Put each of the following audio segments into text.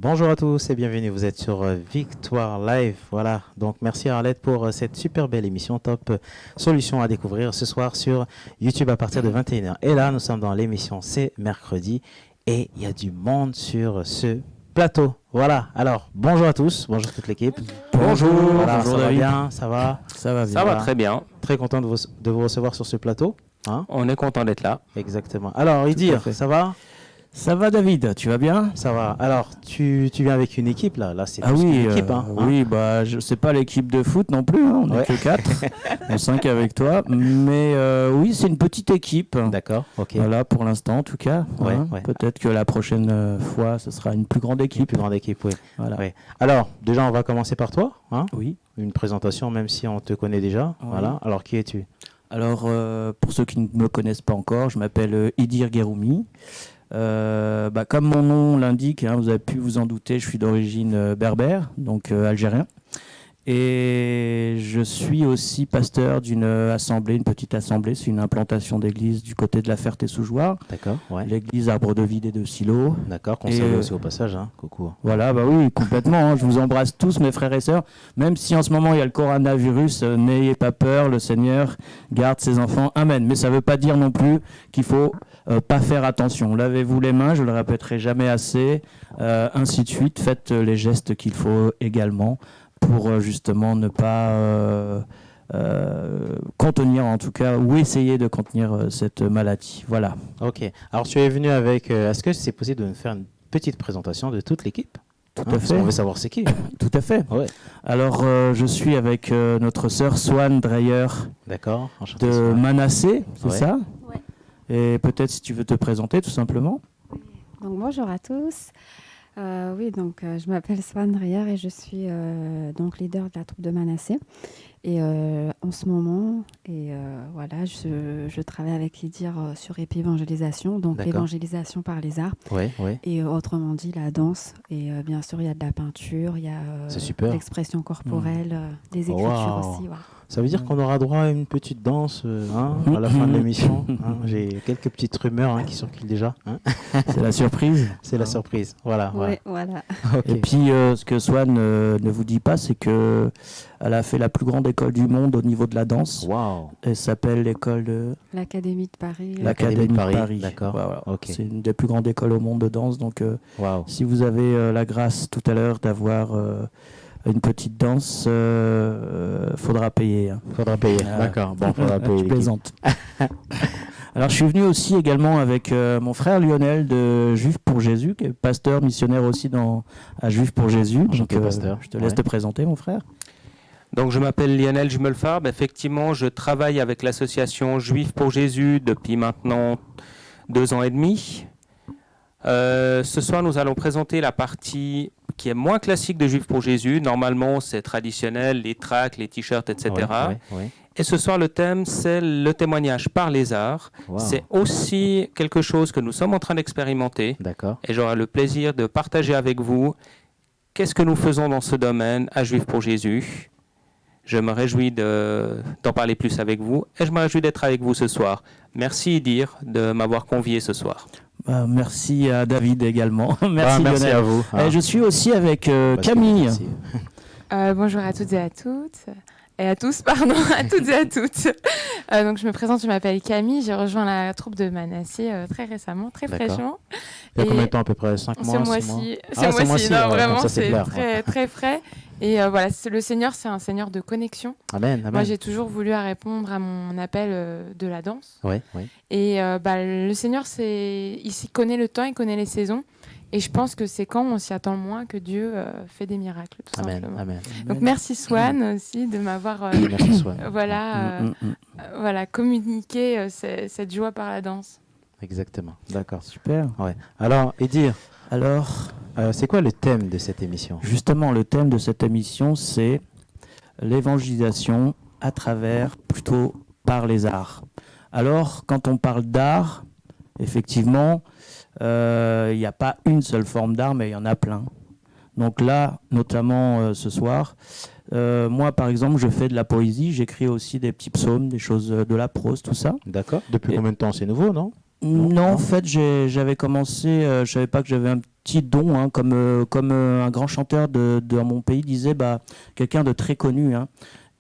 Bonjour à tous et bienvenue, vous êtes sur Victoire Live. Voilà, donc merci Arlette pour cette super belle émission, top solution à découvrir ce soir sur YouTube à partir de 21h. Et là, nous sommes dans l'émission C'est mercredi et il y a du monde sur ce plateau. Voilà, alors bonjour à tous, bonjour toute l'équipe. Bonjour, voilà, bonjour ça va David. bien, ça va? Ça va bien. Ça va très bien. Très content de vous recevoir sur ce plateau. Hein? On est content d'être là. Exactement. Alors, Idir, ça va? Ça va David, tu vas bien? Ça va. Alors, tu viens avec une équipe là c'est plus oui, qu'une équipe. oui, bah, c'est pas l'équipe de foot non plus, hein, on n'est que 4, on 5 avec toi. Mais oui, c'est une petite équipe. D'accord, ok. Voilà, pour l'instant en tout cas. Ouais. Peut-être que la prochaine fois, ce sera une plus grande équipe. Une plus grande équipe, oui. Voilà. Ouais. Alors, déjà, on va commencer par toi. Oui. Une présentation, même si on te connaît déjà. Oui. Voilà. Alors, qui es-tu? Alors, pour ceux qui ne me connaissent pas encore, je m'appelle Idir Guéroumi. Comme mon nom l'indique, vous avez pu vous en douter, je suis d'origine berbère, donc algérien. Et je suis aussi pasteur d'une assemblée, une petite assemblée, c'est une implantation d'église du côté de la Ferté-sous-Jouarre. D'accord, ouais. L'église Arbre de Vie des Deux Silos. D'accord, qu'on salue aussi au passage, coucou. Voilà, oui, complètement. Je vous embrasse tous, mes frères et sœurs. Même si en ce moment il y a le coronavirus, n'ayez pas peur, le Seigneur garde ses enfants. Amen. Mais ça ne veut pas dire non plus qu'il faut pas faire attention. Lavez-vous les mains, je le répéterai jamais assez, ainsi de suite. Faites les gestes qu'il faut également pour justement ne pas contenir, en tout cas, ou essayer de contenir cette maladie. Voilà. Ok. Alors, tu es venu avec... Est-ce que c'est possible de nous faire une petite présentation de toute l'équipe? Tout à fait. On veut savoir c'est qui. Tout à fait. Ouais. Alors, je suis avec notre sœur Swan Dreyer D'accord. Enchanté, de Swan. Manassé, c'est ça? Ouais. Et peut-être si tu veux te présenter tout simplement. Donc bonjour à tous. Je m'appelle Swan Dreyer et je suis donc leader de la troupe de Manassé. Et en ce moment, je travaille avec Idir sur Épévangélisation, donc D'accord. l'évangélisation par les arts. Ouais. Et autrement dit, la danse. Et bien sûr, il y a de la peinture, il y a C'est super. l'expression corporelle, des écritures Wow. aussi. Voilà. Ça veut dire qu'on aura droit à une petite danse à la fin de l'émission. J'ai quelques petites rumeurs qui circulent déjà. C'est la surprise. C'est la surprise. Voilà. Ouais, voilà. Ok. Et puis, ce que Swan ne vous dit pas, c'est qu'elle a fait la plus grande école du monde au niveau de la danse. Waouh. Elle s'appelle l'école de L'Académie de Paris. L'Académie de Paris. D'accord. Voilà. Ok. C'est une des plus grandes écoles au monde de danse. Donc, Waouh. si vous avez la grâce tout à l'heure d'avoir une petite danse, faudra payer. Faudra payer. D'accord. Bon, faudra payer. Je plaisante. Alors, je suis venu aussi également avec mon frère Lionel de Juifs pour Jésus, qui est pasteur missionnaire aussi à Juifs pour Jésus. Enchanté, pasteur. Je te laisse te présenter, mon frère. Donc je m'appelle Lionel Jumelfarb. Effectivement, je travaille avec l'association Juifs pour Jésus depuis maintenant 2 ans et demi. Ce soir, nous allons présenter la partie qui est moins classique de Juifs pour Jésus. Normalement, c'est traditionnel, les tracts, les t-shirts, etc. Ouais. Et ce soir, le thème, c'est le témoignage par les arts. Wow. C'est aussi quelque chose que nous sommes en train d'expérimenter. D'accord. Et j'aurai le plaisir de partager avec vous qu'est-ce que nous faisons dans ce domaine à Juifs pour Jésus. Je me réjouis d'en parler plus avec vous et je me réjouis d'être avec vous ce soir. Merci Idir de m'avoir convié ce soir. Merci à David également. Merci, merci Lionel. à vous. Et je suis aussi avec Camille. Merci. Bonjour à toutes et à toutes. Et à tous, pardon, à toutes et à toutes. Donc je me présente, je m'appelle Camille, j'ai rejoint la troupe de Manassé très récemment, très D'accord. fraîchement. Il y a combien de temps à peu près? 5 mois? Ce mois-ci, non, ouais, vraiment, comme ça, c'est clair. très, très frais. Et voilà, le Seigneur, c'est un Seigneur de connexion. Amen. Amen. Moi, j'ai toujours voulu répondre à mon appel de la danse. Oui. Et le Seigneur, il s'y connaît le temps, il connaît les saisons. Et je pense que c'est quand on s'y attend le moins que Dieu fait des miracles, tout simplement. Amen. Donc merci Swan aussi de m'avoir Merci, Swan. voilà, communiqué cette joie par la danse. Exactement. D'accord. Super. Ouais. Alors, Idir, Alors, c'est quoi le thème de cette émission? justement, le thème de cette émission, c'est l'évangélisation à travers, plutôt par les arts. Alors, quand on parle d'art, effectivement, il n'y a pas une seule forme d'art, mais il y en a plein. Donc là, notamment ce soir, moi, par exemple, je fais de la poésie, j'écris aussi des petits psaumes, des choses de la prose, tout ça. D'accord. Depuis combien de temps? C'est nouveau, non? Non, en fait, j'avais commencé, je savais pas que j'avais un petits dons, hein, comme un grand chanteur de mon pays disait, quelqu'un de très connu, hein,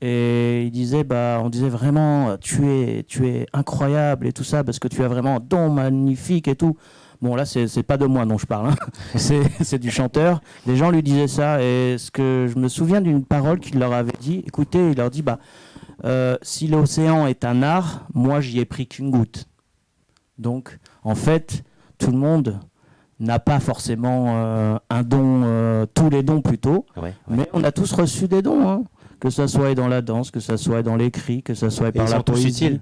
et il disait, on disait vraiment, tu es incroyable et tout ça, parce que tu as vraiment un don magnifique et tout. Bon, là, c'est pas de moi dont je parle, hein. C'est du chanteur. Les gens lui disaient ça, et ce que je me souviens d'une parole qu'il leur avait dit, écoutez, il leur dit, si l'océan est un art, moi, j'y ai pris qu'une goutte. Donc, en fait, tout le monde n'a pas forcément un don, tous les dons plutôt, mais on a tous reçu des dons, hein. Que ça soit dans la danse, que ça soit dans l'écrit, que ça soit par la poésie. Utiles.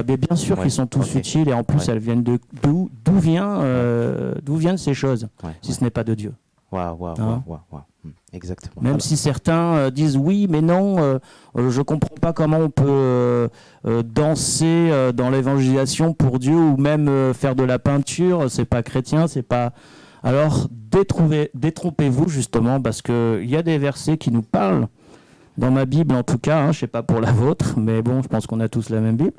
Mais bien sûr qu'ils sont tous utiles, et en plus elles viennent d'où viennent ces choses, si ce n'est pas de Dieu. Exactement. Même si certains disent oui, mais non, je ne comprends pas comment on peut danser dans l'évangélisation pour Dieu, ou même faire de la peinture, c'est pas chrétien, c'est pas... Alors détrompez-vous justement, parce qu'il y a des versets qui nous parlent, dans ma Bible en tout cas, hein, je ne sais pas pour la vôtre, mais bon, je pense qu'on a tous la même Bible,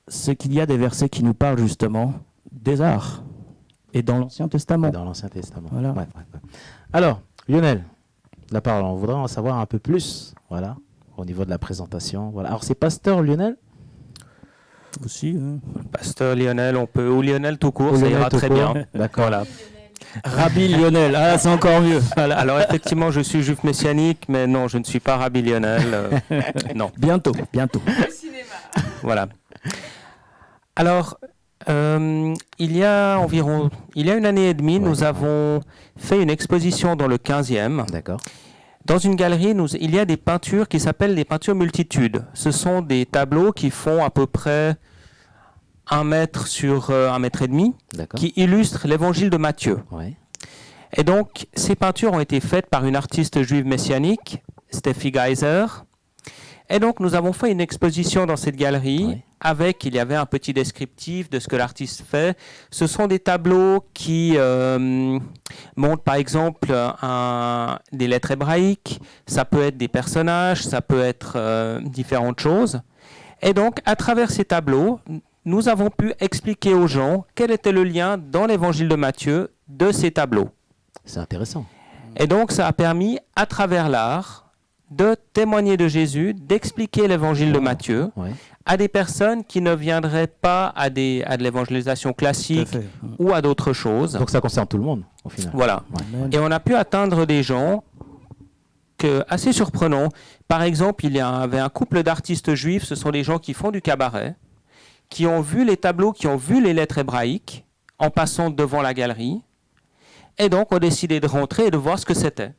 c'est qu'il y a des versets qui nous parlent justement des arts, et dans l'Ancien Testament. Voilà. Alors, Lionel, la parole, on voudrait en savoir un peu plus, voilà, au niveau de la présentation. Voilà. Alors, c'est Pasteur Lionel aussi, hein. Pasteur Lionel, ou Lionel tout court, ça ira très bien. D'accord. Voilà. Rabbi Lionel, c'est encore mieux. Voilà. Alors effectivement, je suis juif messianique, mais non, je ne suis pas Rabbi Lionel. Non. Bientôt. Au cinéma. Voilà. Alors, il y a une année et demie, nous avons fait une exposition dans le 15e. D'accord. Dans une galerie, il y a des peintures qui s'appellent des peintures multitudes. Ce sont des tableaux qui font à peu près 1 mètre sur 1,5 mètre, qui illustrent l'évangile de Matthieu. Ouais. Et donc, ces peintures ont été faites par une artiste juive messianique, Steffi Geiser. Et donc, nous avons fait une exposition dans cette galerie il y avait un petit descriptif de ce que l'artiste fait. Ce sont des tableaux qui montrent, par exemple, des lettres hébraïques. Ça peut être des personnages, ça peut être différentes choses. Et donc, à travers ces tableaux, nous avons pu expliquer aux gens quel était le lien dans l'évangile de Matthieu de ces tableaux. C'est intéressant. Et donc, ça a permis, à travers l'art, de témoigner de Jésus, d'expliquer l'évangile de Matthieu à des personnes qui ne viendraient pas à de l'évangélisation classique ou à d'autres choses. Donc, ça concerne tout le monde, au final. Voilà. Ouais. Et on a pu atteindre des gens assez surprenants. Par exemple, il y avait un couple d'artistes juifs, ce sont des gens qui font du cabaret, qui ont vu les tableaux, qui ont vu les lettres hébraïques en passant devant la galerie, et donc ont décidé de rentrer et de voir ce que c'était.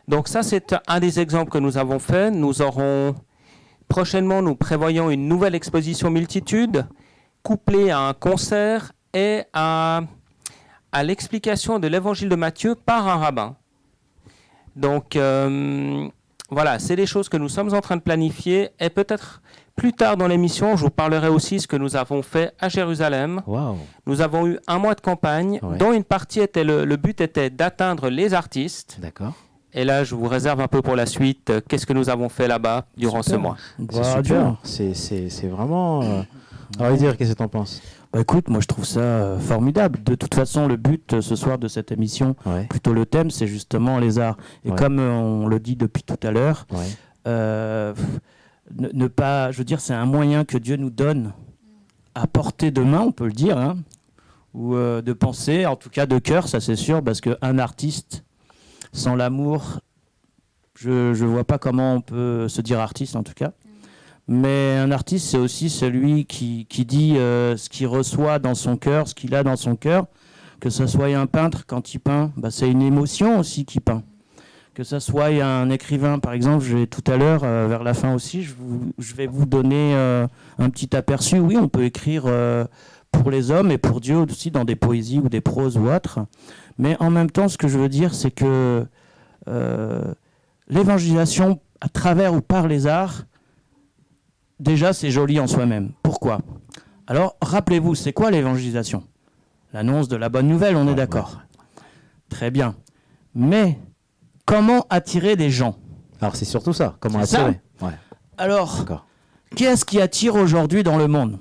Donc ça, c'est un des exemples que nous avons fait. Prochainement, nous prévoyons une nouvelle exposition multitude, couplée à un concert et à l'explication de l'évangile de Matthieu par un rabbin. Donc voilà, c'est des choses que nous sommes en train de planifier, et peut-être plus tard dans l'émission, je vous parlerai aussi de ce que nous avons fait à Jérusalem. Wow. Nous avons eu 1 mois de campagne, dont une partie était, le but était d'atteindre les artistes. D'accord. Et là, je vous réserve un peu pour la suite. Qu'est-ce que nous avons fait là-bas durant ce mois? C'est super. C'est vraiment... Alors, dire, qu'est-ce que tu en penses? Écoute, moi je trouve ça formidable. De toute façon, le but ce soir de cette émission, plutôt le thème, c'est justement les arts. Et comme on le dit depuis tout à l'heure, ne pas, je veux dire, c'est un moyen que Dieu nous donne à portée de main, on peut le dire, hein, ou de pensée, en tout cas de cœur, ça c'est sûr, parce qu'un artiste sans l'amour, je vois pas comment on peut se dire artiste en tout cas. Mais un artiste, c'est aussi celui qui dit ce qu'il reçoit dans son cœur, ce qu'il a dans son cœur. Que ce soit un peintre, quand il peint, c'est une émotion aussi qu'il peint. Que ce soit un écrivain, par exemple, tout à l'heure, vers la fin aussi, je vais vous donner un petit aperçu. Oui, on peut écrire pour les hommes et pour Dieu aussi dans des poésies ou des proses ou autres. Mais en même temps, ce que je veux dire, c'est que l'évangélisation à travers ou par les arts, déjà, c'est joli en soi-même. Pourquoi? Alors, rappelez-vous, c'est quoi l'évangélisation? L'annonce de la bonne nouvelle, on est d'accord. Très bien. Mais comment attirer des gens? Alors, c'est surtout ça. Comment attirer? Alors, qu'est-ce qui attire aujourd'hui dans le monde?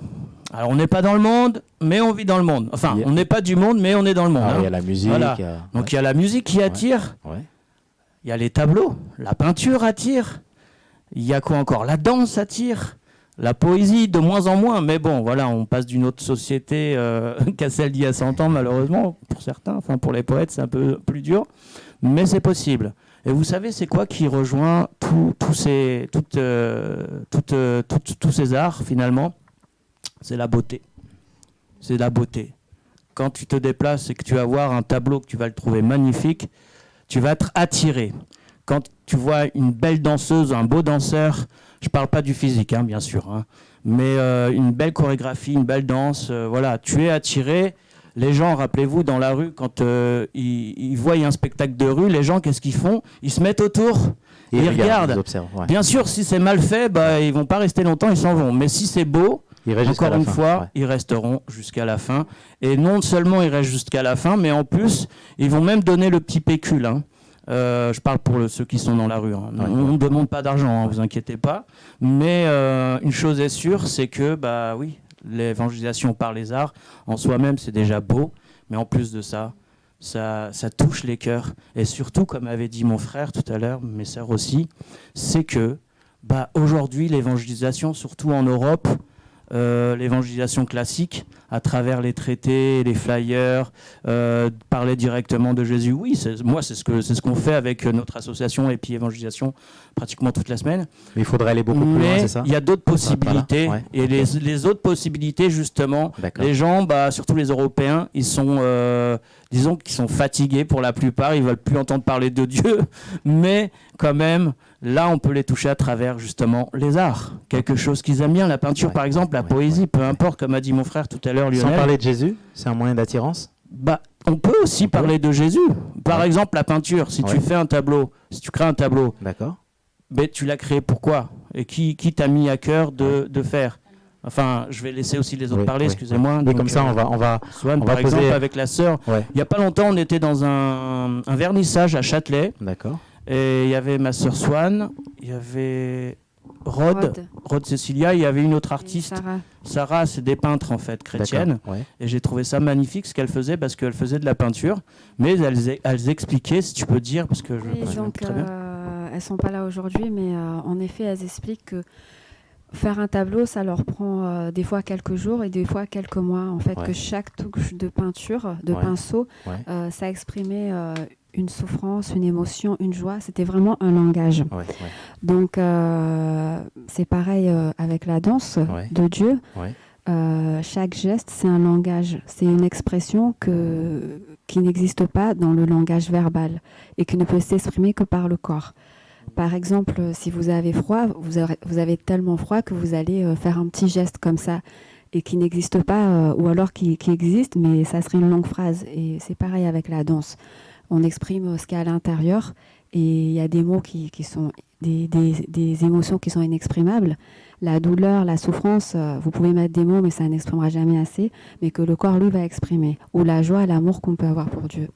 Alors, on n'est pas dans le monde, mais on vit dans le monde. Enfin, on n'est pas du monde, mais on est dans le monde. Il y a la musique. Voilà. Donc, il y a la musique qui attire. Ouais. Il y a les tableaux. La peinture attire. Il y a quoi encore? La danse attire. La poésie, de moins en moins. Mais bon, voilà, on passe d'une autre société qu'à celle d'il y a 100 ans, malheureusement, pour certains. Enfin, pour les poètes, c'est un peu plus dur. Mais c'est possible. Et vous savez, c'est quoi qui rejoint tous ces arts, finalement? C'est la beauté. C'est la beauté. Quand tu te déplaces et que tu vas voir un tableau, que tu vas le trouver magnifique, tu vas être attiré. Quand tu vois une belle danseuse, un beau danseur, je ne parle pas du physique, hein, bien sûr, hein, mais une belle chorégraphie, une belle danse, voilà, tu es attiré. Les gens, rappelez-vous, dans la rue, quand ils voient un spectacle de rue, les gens, qu'est-ce qu'ils font? Ils se mettent autour, et ils regardent. Ils observent, ouais. Bien sûr, si c'est mal fait, ils ne vont pas rester longtemps, ils s'en vont. Mais si c'est beau, encore une fois, ils resteront jusqu'à la fin. Et non seulement ils restent jusqu'à la fin, mais en plus, ils vont même donner le petit pécule, hein. Je parle pour ceux qui sont dans la rue. Hein. On ne demande pas d'argent, hein, vous inquiétez pas. Mais une chose est sûre, c'est que, oui, l'évangélisation par les arts, en soi-même, c'est déjà beau. Mais en plus de ça, ça touche les cœurs. Et surtout, comme avait dit mon frère tout à l'heure, mes sœurs aussi, c'est que aujourd'hui, l'évangélisation, surtout en Europe, l'évangélisation classique, à travers les traités, les flyers, parler directement de Jésus. Oui, c'est ce qu'on fait avec notre association et puis évangélisation pratiquement toute la semaine. Mais il faudrait aller beaucoup plus loin, c'est ça? Il y a d'autres possibilités. Ouais. Et les autres possibilités, justement, les gens, surtout les Européens, ils sont, disons qu'ils sont fatigués pour la plupart. Ils ne veulent plus entendre parler de Dieu. Mais quand même, là, on peut les toucher à travers, justement, les arts. Quelque chose qu'ils aiment bien, la peinture, par exemple, la poésie, peu importe, comme a dit mon frère tout à l'heure, Lionel. Sans parler de Jésus, c'est un moyen d'attirance? On peut aussi parler de Jésus. Par exemple, la peinture. Si tu fais un tableau, si tu crées un tableau, tu l'as créé pourquoi? Et qui t'a mis à cœur de faire? Enfin, je vais laisser aussi les autres parler, excusez-moi. Mais comme ça, on va Swan, par exemple, avec la sœur. Il n'y a pas longtemps, on était dans un vernissage à Châtelet. D'accord. Et il y avait ma sœur Swan, il y avait Rod Cecilia, il y avait une autre artiste, Sarah, c'est des peintres en fait, chrétiennes. Et j'ai trouvé ça magnifique ce qu'elle faisait, parce qu'elle faisait de la peinture, mais elles expliquaient, si tu peux dire, parce que très bien. Elles sont pas là aujourd'hui, mais en effet, elles expliquent que faire un tableau, ça leur prend des fois quelques jours et des fois quelques mois. En fait, que chaque touche de peinture, de pinceau, ça exprimait une souffrance, une émotion, une joie. C'était vraiment un langage. Donc, c'est pareil avec la danse de Dieu. Chaque geste, c'est un langage. C'est une expression qui n'existe pas dans le langage verbal et qui ne peut s'exprimer que par le corps. Par exemple, si vous avez froid, vous avez tellement froid que vous allez faire un petit geste comme ça et qui n'existe pas, ou alors qui existe, mais ça serait une longue phrase. Et c'est pareil avec la danse. On exprime ce qu'il y a à l'intérieur et il y a des mots qui sont des émotions qui sont inexprimables. La douleur, la souffrance, vous pouvez mettre des mots, mais ça n'exprimera jamais assez, mais que le corps, lui, va exprimer. Ou la joie, l'amour qu'on peut avoir pour Dieu.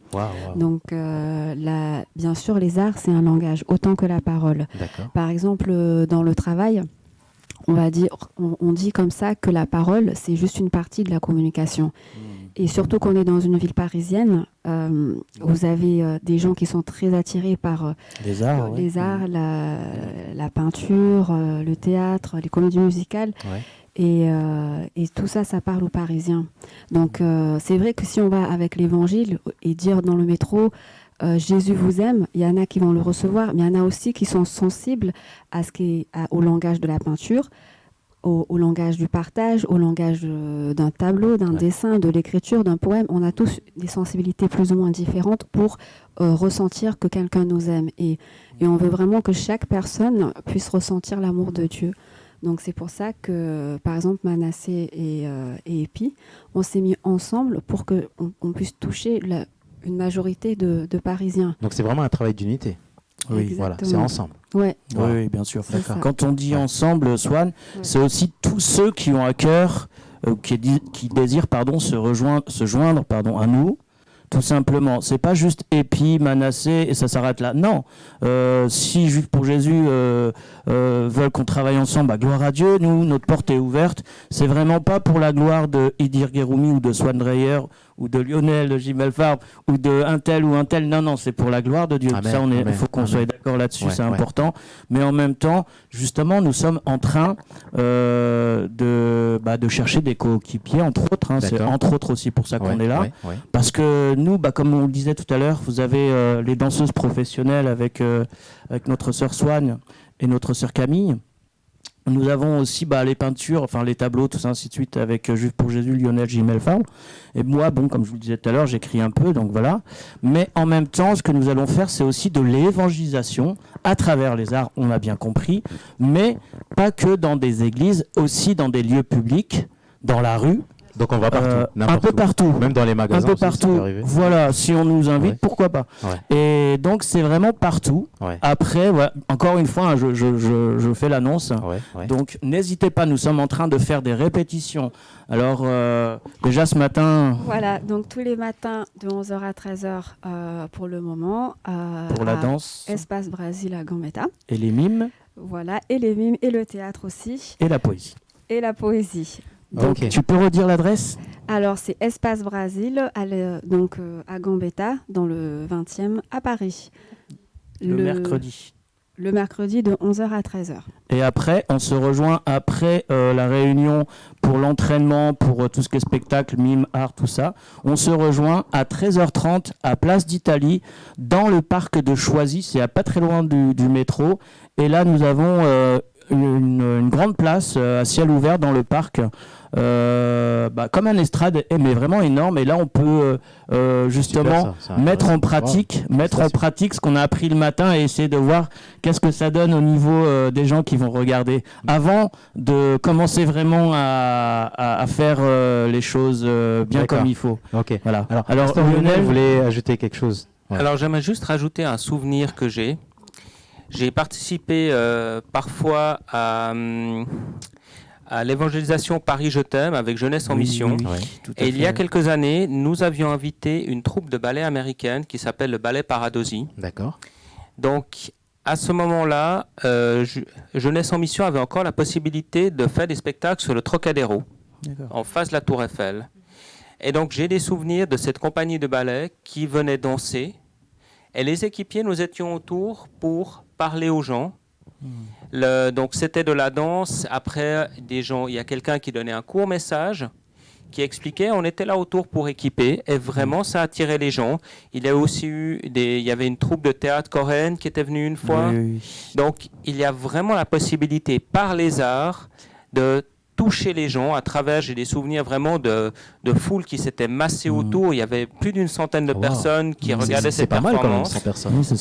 Donc, bien sûr, les arts, c'est un langage, autant que la parole. Par exemple, dans le travail, on dit comme ça que la parole, c'est juste une partie de la communication. Et surtout qu'on est dans une ville parisienne, vous avez des gens qui sont très attirés par les arts, la peinture, le théâtre, les comédies musicales. Et tout ça, ça parle aux Parisiens. Donc, c'est vrai que si on va avec l'évangile et dire dans le métro, Jésus vous aime, il y en a qui vont le recevoir, mais il y en a aussi qui sont sensibles au langage de la peinture, au langage du partage, au langage d'un tableau, d'un dessin, de l'écriture, d'un poème. On a tous des sensibilités plus ou moins différentes pour ressentir que quelqu'un nous aime. Et on veut vraiment que chaque personne puisse ressentir l'amour de Dieu. Donc c'est pour ça que, par exemple, Manassé et Epi, on s'est mis ensemble pour qu'on puisse toucher une majorité de Parisiens. Donc c'est vraiment un travail d'unité. Oui, voilà, c'est ensemble. Oui, bien sûr. Quand on dit ensemble, Swan, c'est aussi tous ceux qui ont à cœur, qui désirent se joindre à nous, tout simplement. C'est pas juste Épi, Manassé et ça s'arrête là. Non. Si Juifs pour Jésus veulent qu'on travaille ensemble, bah, gloire à Dieu, nous, notre porte est ouverte. C'est vraiment pas pour la gloire de Idir Guéroumi ou de Swan Dreyer ou de Lionel Gimelfarb ou de un tel ou un tel. Non, non, c'est pour la gloire de Dieu. Amen, Ça, il faut qu'on soit d'accord là-dessus, c'est important. Mais en même temps, justement, nous sommes en train de chercher des coéquipiers, entre autres. Hein, c'est entre autres aussi pour ça qu'on est là. Parce que nous, comme on le disait tout à l'heure, vous avez les danseuses professionnelles avec notre sœur Swan et notre sœur Camille. Nous avons aussi les peintures, enfin les tableaux, tout ça, ainsi de suite, avec Juifs pour Jésus, Lionel Gimelfarb. Et moi, comme je vous le disais tout à l'heure, j'écris un peu, donc voilà. Mais en même temps, ce que nous allons faire, c'est aussi de l'évangélisation à travers les arts, on a bien compris, mais pas que dans des églises, aussi dans des lieux publics, dans la rue. Donc on va partout, un peu partout, même dans les magasins. Un peu partout. Voilà, si on nous invite, pourquoi pas. Et donc c'est vraiment partout. Après, encore une fois, je fais l'annonce. Donc n'hésitez pas, nous sommes en train de faire des répétitions. Alors déjà ce matin. Voilà, donc tous les matins de 11h à 13h pour le moment. Pour la danse. Espace Brasil à Gambetta. Et les mimes. Voilà, et les mimes et le théâtre aussi. Et la poésie. Et la poésie. Donc, tu peux redire l'adresse ? Alors, c'est Espace Brasil, à Gambetta, dans le 20e, à Paris. Le mercredi. Le mercredi de 11h à 13h. Et après, on se rejoint après la réunion pour l'entraînement, pour tout ce qui est spectacle, mime, art, tout ça. On se rejoint à 13h30 à Place d'Italie, dans le parc de Choisy. C'est à pas très loin du métro. Et là, nous avons une grande place à ciel ouvert dans le parc. Comme un estrade, mais vraiment énorme. Et là, on peut justement mettre en pratique ce qu'on a appris le matin et essayer de voir qu'est-ce que ça donne au niveau des gens qui vont regarder. Avant de commencer vraiment à faire les choses bien comme il faut. Ok. Voilà. Alors Lionel, vous voulez ajouter quelque chose ? Alors, j'aimerais juste rajouter un souvenir que j'ai. J'ai participé parfois à l'évangélisation Paris Je t'aime avec Jeunesse en Mission. Et il y a quelques années, nous avions invité une troupe de ballet américaine qui s'appelle le Ballet Paradosie. D'accord. Donc, à ce moment-là, Jeunesse en Mission avait encore la possibilité de faire des spectacles sur le Trocadéro, en face de la Tour Eiffel. Et donc, j'ai des souvenirs de cette compagnie de ballet qui venait danser. Et les équipiers, nous étions autour pour parler aux gens. Donc c'était de la danse. Après, des gens, il y a quelqu'un qui donnait un court message, qui expliquait. On était là autour pour équiper, et vraiment ça attirait les gens. Il y a aussi il y avait une troupe de théâtre coréenne qui était venue une fois. Donc il y a vraiment la possibilité par les arts de toucher les gens à travers. J'ai des souvenirs vraiment de foule qui s'étaient massées autour. Il y avait plus d'une centaine de personnes qui regardaient cette performance.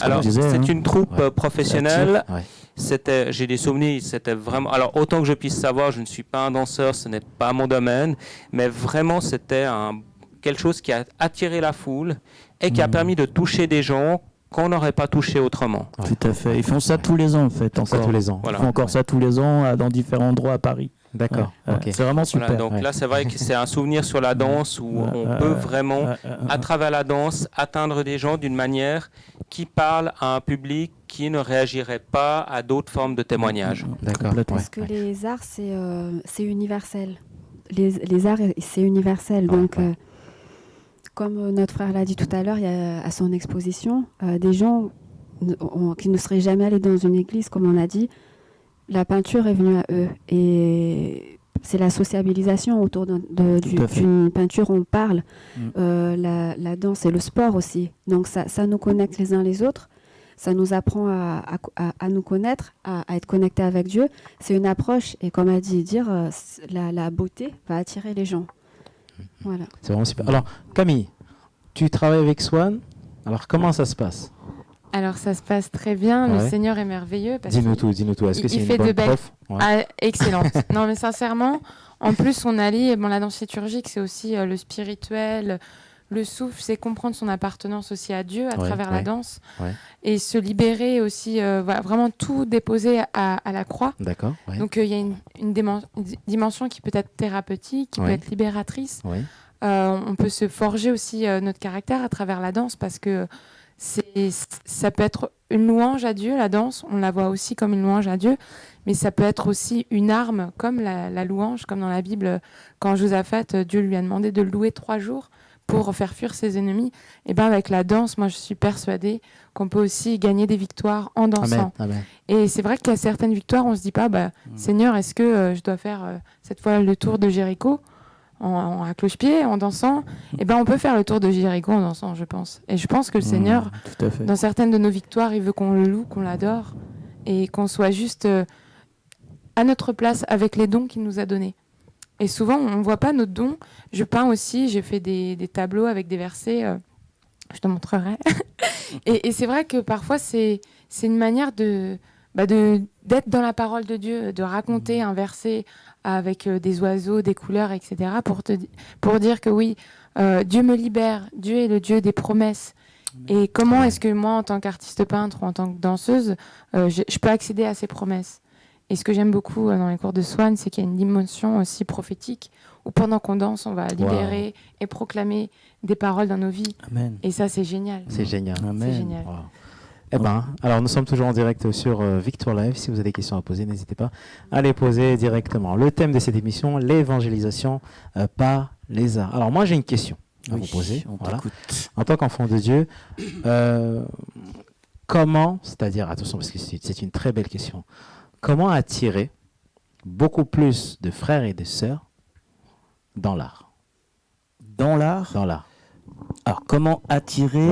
Alors c'est une troupe professionnelle. J'ai des souvenirs, c'était vraiment. Alors autant que je puisse savoir, je ne suis pas un danseur, ce n'est pas mon domaine, mais vraiment c'était quelque chose qui a attiré la foule et qui a permis de toucher des gens qu'on n'aurait pas touché autrement. Tout à fait. Ils font ça tous les ans en fait. Ça tous les ans. Ils font encore ça tous les ans dans différents endroits à Paris. D'accord. C'est vraiment super. Voilà, donc là, c'est vrai que c'est un souvenir sur la danse où on peut vraiment, à travers la danse, atteindre des gens d'une manière qui parle à un public qui ne réagirait pas à d'autres formes de témoignages. D'accord. Parce que les arts, c'est universel. Les arts, c'est universel. Donc, comme notre frère l'a dit tout à l'heure, il y a à son exposition, des gens qui ne seraient jamais allés dans une église, comme on a dit, la peinture est venue à eux. Et c'est la sociabilisation autour d'une peinture, on parle. La danse et le sport aussi. Donc ça nous connecte les uns les autres. Ça nous apprend à nous connaître, à être connectés avec Dieu. C'est une approche. Et comme a dit la beauté va attirer les gens. Voilà. C'est vraiment super. Alors, Camille, tu travailles avec Swan. Alors, comment ça se passe ? Alors ça se passe très bien, le Seigneur est merveilleux. Dis-nous tout. Est-ce que c'est une bonne prof ? Excellente. Non mais sincèrement, en plus on allie, la danse liturgique c'est aussi le spirituel, le souffle, c'est comprendre son appartenance aussi à Dieu à travers la danse et se libérer aussi, vraiment tout déposer à la croix. D'accord. Donc il y a une dimension qui peut être thérapeutique, qui peut être libératrice. On peut se forger aussi notre caractère à travers la danse parce que ça peut être une louange à Dieu, la danse, on la voit aussi comme une louange à Dieu, mais ça peut être aussi une arme comme la louange, comme dans la Bible, quand Josaphat, Dieu lui a demandé de louer 3 jours pour faire fuir ses ennemis. Et bien avec la danse, moi je suis persuadée qu'on peut aussi gagner des victoires en dansant. Amen, amen. Et c'est vrai qu'il y a certaines victoires, on se dit pas, Seigneur, est-ce que je dois faire cette fois le tour de Jéricho à cloche-pied, en dansant? Et ben on peut faire le tour de Jéricho en dansant, je pense. Et je pense que le Seigneur, dans certaines de nos victoires, il veut qu'on le loue, qu'on l'adore, et qu'on soit juste à notre place avec les dons qu'il nous a donnés. Et souvent, on ne voit pas nos dons. Je peins aussi, j'ai fait des tableaux avec des versets, je te montrerai. et c'est vrai que parfois, c'est une manière d'être dans la parole de Dieu, de raconter un verset avec des oiseaux, des couleurs, etc. pour dire que oui, Dieu me libère, Dieu est le Dieu des promesses. Et comment est-ce que moi, en tant qu'artiste peintre ou en tant que danseuse, je peux accéder à ces promesses? Et ce que j'aime beaucoup dans les cours de Swan, c'est qu'il y a une dimension aussi prophétique où pendant qu'on danse, on va libérer et proclamer des paroles dans nos vies. Amen. Et ça, c'est génial. C'est génial. C'est génial. Wow. Eh ben, alors nous sommes toujours en direct sur Victoire Live. Si vous avez des questions à poser, n'hésitez pas à les poser directement. Le thème de cette émission, l'évangélisation par les arts. Alors moi, j'ai une question à vous poser. Voilà. En tant qu'enfant de Dieu, comment, c'est-à-dire, attention, parce que c'est une très belle question, comment attirer beaucoup plus de frères et de sœurs dans l'art? Dans l'art? Dans l'art. Alors, comment attirer,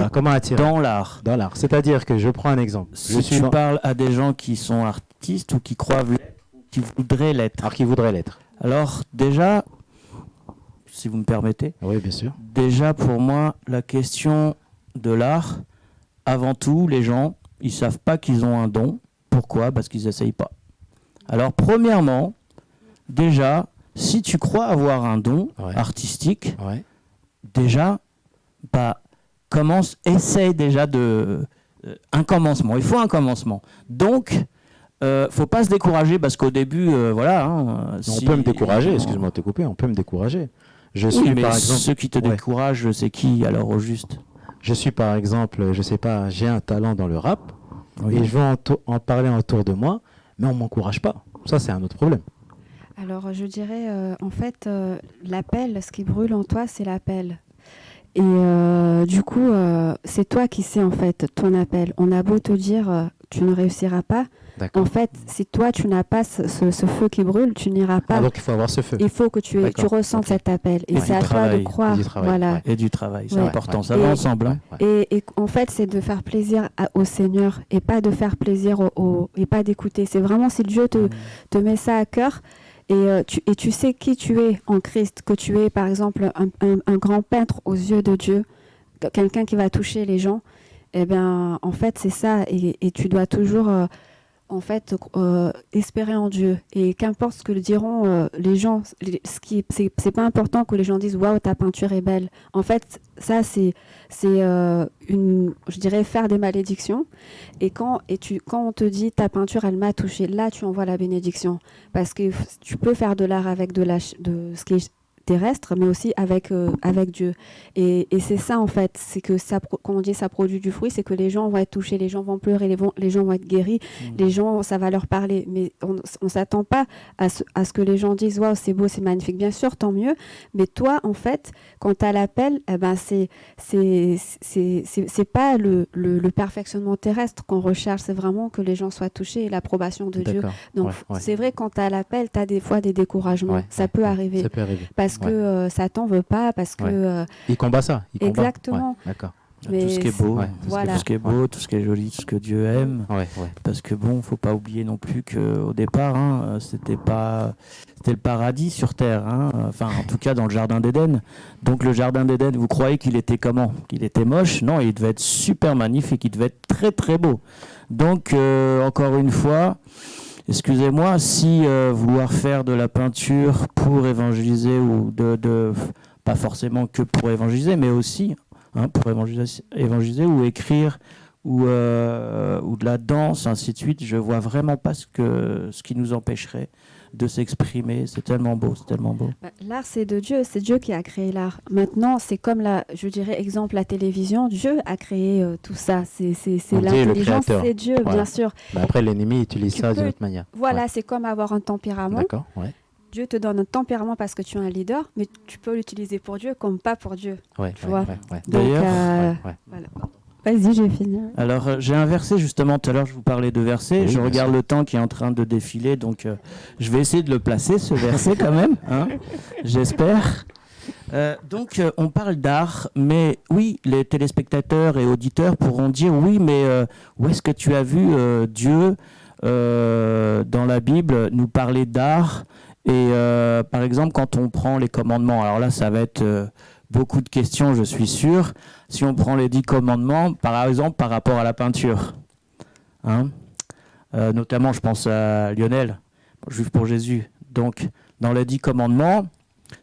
dans l'art? Dans l'art. C'est-à-dire que je prends un exemple. Si tu parles à des gens qui sont artistes ou qui croient l'être, ou qui voudraient l'être. Alors, qui voudraient l'être. Alors, déjà, si vous me permettez. Oui, bien sûr. Déjà, pour moi, la question de l'art, avant tout, les gens, ils ne savent pas qu'ils ont un don. Pourquoi? Parce qu'ils n'essayent pas. Alors, premièrement, déjà, si tu crois avoir un don artistique, déjà, essaye déjà un commencement. Il faut un commencement. Donc, faut pas se décourager parce qu'au début, on peut me décourager, excuse-moi de te couper, on peut me décourager. Je suis par exemple. Ceux qui te découragent, c'est qui alors au juste? Je suis par exemple, je sais pas, j'ai un talent dans le rap et je veux en parler autour de moi, mais on m'encourage pas. Ça, c'est un autre problème. Alors, je dirais, en fait, l'appel, ce qui brûle en toi, c'est l'appel. Et du coup, c'est toi qui sais en fait ton appel. On a beau te dire tu ne réussiras pas. En fait, si toi tu n'as pas ce feu qui brûle, tu n'iras pas. Donc il faut avoir ce feu. Il faut que tu ressentes cet appel. Et c'est à toi de croire. Voilà. Et du travail, c'est important. Ça va ensemble. Hein. Et en fait, c'est de faire plaisir au Seigneur et pas de faire plaisir et pas d'écouter. C'est vraiment si Dieu te met ça à cœur. Et tu sais qui tu es en Christ, que tu es par exemple un grand peintre aux yeux de Dieu, quelqu'un qui va toucher les gens, eh bien en fait c'est ça, et tu dois toujours en fait espérer en Dieu, et qu'importe ce que diront les gens, c'est pas important que les gens disent waouh ta peinture est belle. En fait ça c'est je dirais faire des malédictions, et quand on te dit ta peinture elle m'a touché, là tu envoies la bénédiction, parce que tu peux faire de l'art avec de ce qui est terrestre, mais aussi avec Dieu. Et c'est ça en fait, c'est que ça, quand on dit ça produit du fruit, c'est que les gens vont être touchés, les gens vont pleurer, les gens vont être guéris, les gens, ça va leur parler. Mais on s'attend pas à ce que les gens disent waouh c'est beau, c'est magnifique. Bien sûr, tant mieux. Mais toi en fait, quand tu as l'appel, eh ben c'est pas le perfectionnement terrestre qu'on recherche, c'est vraiment que les gens soient touchés et l'approbation de Dieu. Donc c'est vrai, quand tu as l'appel, tu as des fois des découragements. Ça peut arriver. Ça peut arriver. Parce que Satan veut pas, parce que il combat ça. Exactement. D'accord. Mais tout ce qui est beau, tout ce qui est beau, tout ce qui est joli, tout ce que Dieu aime. Parce que bon, faut pas oublier non plus qu'au départ, c'était le paradis sur terre. Enfin, en tout cas dans le jardin d'Éden. Donc le jardin d'Éden, vous croyez qu'il était comment? Qu'il était moche? Non, il devait être super magnifique. Il devait être très très beau. Donc encore une fois. Excusez-moi, si vouloir faire de la peinture pour évangéliser, ou pas forcément que pour évangéliser, mais aussi pour évangéliser ou écrire ou de la danse, ainsi de suite, je vois vraiment pas ce qui nous empêcherait de s'exprimer. C'est tellement beau, c'est tellement beau. L'art, c'est de Dieu, c'est Dieu qui a créé l'art. Maintenant, c'est comme, je dirais, exemple, la télévision. Dieu a créé tout ça. C'est l'intelligence, c'est Dieu, bien sûr. Mais après, l'ennemi utilise ça d'une autre manière. Voilà, c'est comme avoir un tempérament. D'accord, ouais. Dieu te donne un tempérament parce que tu es un leader, mais tu peux l'utiliser pour Dieu comme pas pour Dieu. Ouais, tu vois. D'ailleurs, voilà. Vas-y, j'ai fini. Alors, j'ai un verset, justement, tout à l'heure, je vous parlais de versets. Oui, je regarde le temps qui est en train de défiler, donc je vais essayer de le placer, ce verset, quand même. Hein, j'espère. Donc, on parle d'art, mais oui, les téléspectateurs et auditeurs pourront dire, oui, mais où est-ce que tu as vu Dieu dans la Bible nous parler d'art? Et par exemple, quand on prend les commandements, alors là, ça va être beaucoup de questions, je suis sûr. Si on prend les 10 commandements, par exemple, par rapport à la peinture, hein, notamment, je pense à Lionel, Juif pour Jésus. Donc, dans les 10 commandements,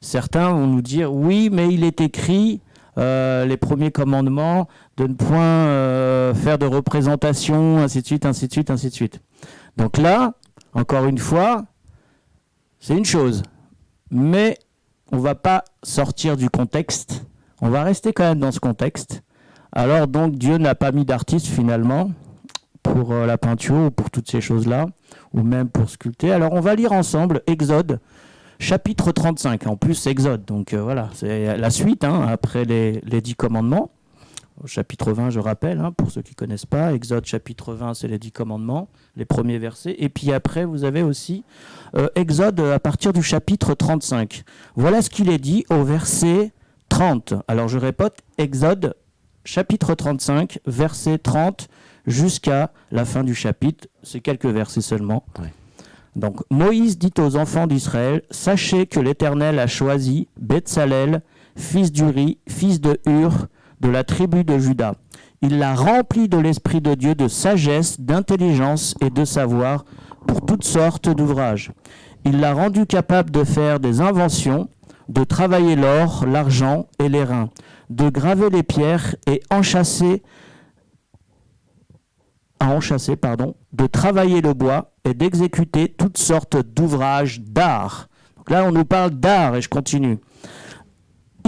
certains vont nous dire, oui, mais il est écrit, les premiers commandements, de ne point faire de représentation, ainsi de suite, ainsi de suite, ainsi de suite. Donc là, encore une fois, c'est une chose, mais on ne va pas sortir du contexte, on va rester quand même dans ce contexte. Alors donc Dieu n'a pas mis d'artiste finalement pour la peinture ou pour toutes ces choses-là, ou même pour sculpter. Alors on va lire ensemble Exode, chapitre 35, en plus Exode, donc voilà, c'est la suite hein, après les 10 commandements. Au chapitre 20, je rappelle, hein, pour ceux qui ne connaissent pas, Exode chapitre 20, c'est les 10 commandements, les premiers versets. Et puis après, vous avez aussi Exode à partir du chapitre 35. Voilà ce qu'il est dit au verset 30. Alors je répète, Exode chapitre 35, verset 30 jusqu'à la fin du chapitre. C'est quelques versets seulement. Ouais. Donc Moïse dit aux enfants d'Israël, « Sachez que l'Éternel a choisi Betsalel, fils d'Uri, fils de Hur, de la tribu de Juda. Il l'a rempli de l'Esprit de Dieu, de sagesse, d'intelligence et de savoir pour toutes sortes d'ouvrages. Il l'a rendu capable de faire des inventions, de travailler l'or, l'argent et l'airain, de graver les pierres et de travailler le bois et d'exécuter toutes sortes d'ouvrages d'art. » Donc là, on nous parle d'art et je continue.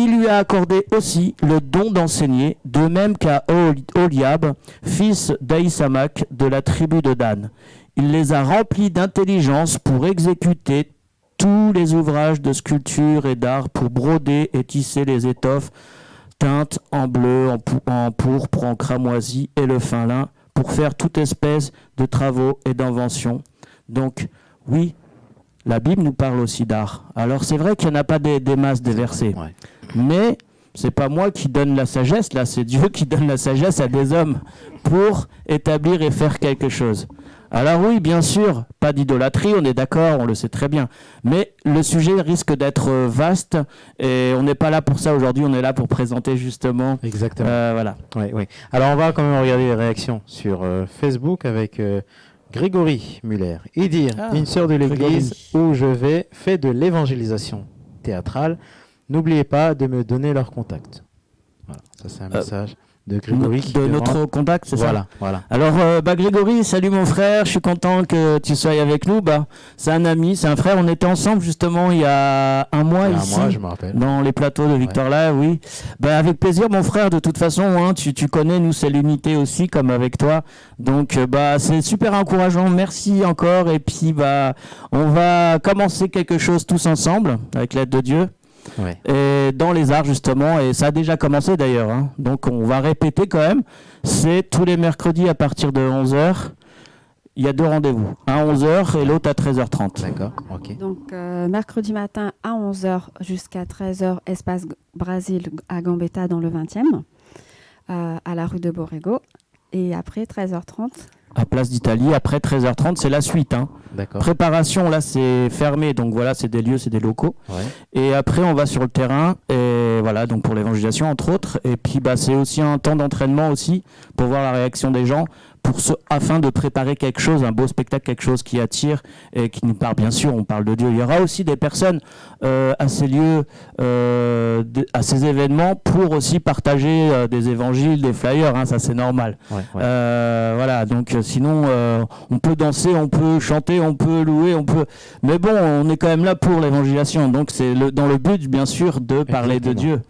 Il lui a accordé aussi le don d'enseigner, de même qu'à Oliab, fils d'Aïsamak, de la tribu de Dan. Il les a remplis d'intelligence pour exécuter tous les ouvrages de sculpture et d'art, pour broder et tisser les étoffes teintes en bleu, en pourpre, en cramoisi et le fin lin, pour faire toute espèce de travaux et d'inventions. Donc, oui, la Bible nous parle aussi d'art. Alors, c'est vrai qu'il n'y en a pas des masses des versets. Ouais. Mais c'est pas moi qui donne la sagesse, là c'est Dieu qui donne la sagesse à des hommes pour établir et faire quelque chose. Alors oui, bien sûr, pas d'idolâtrie, on est d'accord, on le sait très bien. Mais le sujet risque d'être vaste et on n'est pas là pour ça aujourd'hui, on est là pour présenter justement. Exactement. Voilà. Oui, oui. Alors on va quand même regarder les réactions sur Facebook avec Grégory Muller. Il dit, une sœur de l'église où je vais fait de l'évangélisation théâtrale. N'oubliez pas de me donner leur contact. Voilà, ça c'est un message de Grégory. De notre contact, c'est ça. Voilà. Alors, Grégory, salut mon frère, je suis content que tu sois avec nous. C'est un ami, c'est un frère. On était ensemble justement il y a un mois ici, je me rappelle. Dans les plateaux de Victor Live, oui. Avec plaisir, mon frère. De toute façon, hein, tu connais, nous c'est l'unité aussi, comme avec toi. Donc, c'est super encourageant. Merci encore. Et puis, on va commencer quelque chose tous ensemble, avec l'aide de Dieu. Ouais. Et dans les arts justement, et ça a déjà commencé d'ailleurs, hein. Donc on va répéter quand même, c'est tous les mercredis à partir de 11h, il y a 2 rendez-vous, un à 11h et l'autre à 13h30. D'accord, ok. Donc mercredi matin à 11h jusqu'à 13h, Espace Brasil à Gambetta dans le 20e, à la rue de Borrego, et après 13h30 à Place d'Italie, après 13h30, c'est la suite. Hein. D'accord. Préparation, là, c'est fermé, donc voilà, c'est des lieux, c'est des locaux. Ouais. Et après, on va sur le terrain, et voilà, donc pour l'évangélisation, entre autres. Et puis, c'est aussi un temps d'entraînement aussi, pour voir la réaction des gens, afin de préparer quelque chose, un beau spectacle, quelque chose qui attire et qui nous parle, bien sûr, on parle de Dieu. Il y aura aussi des personnes à ces lieux, à ces événements pour aussi partager des évangiles, des flyers, hein, ça c'est normal. Voilà, donc sinon on peut danser, on peut chanter, on peut louer, mais bon, on est quand même là pour l'évangélisation, donc c'est dans le but bien sûr de parler de Dieu,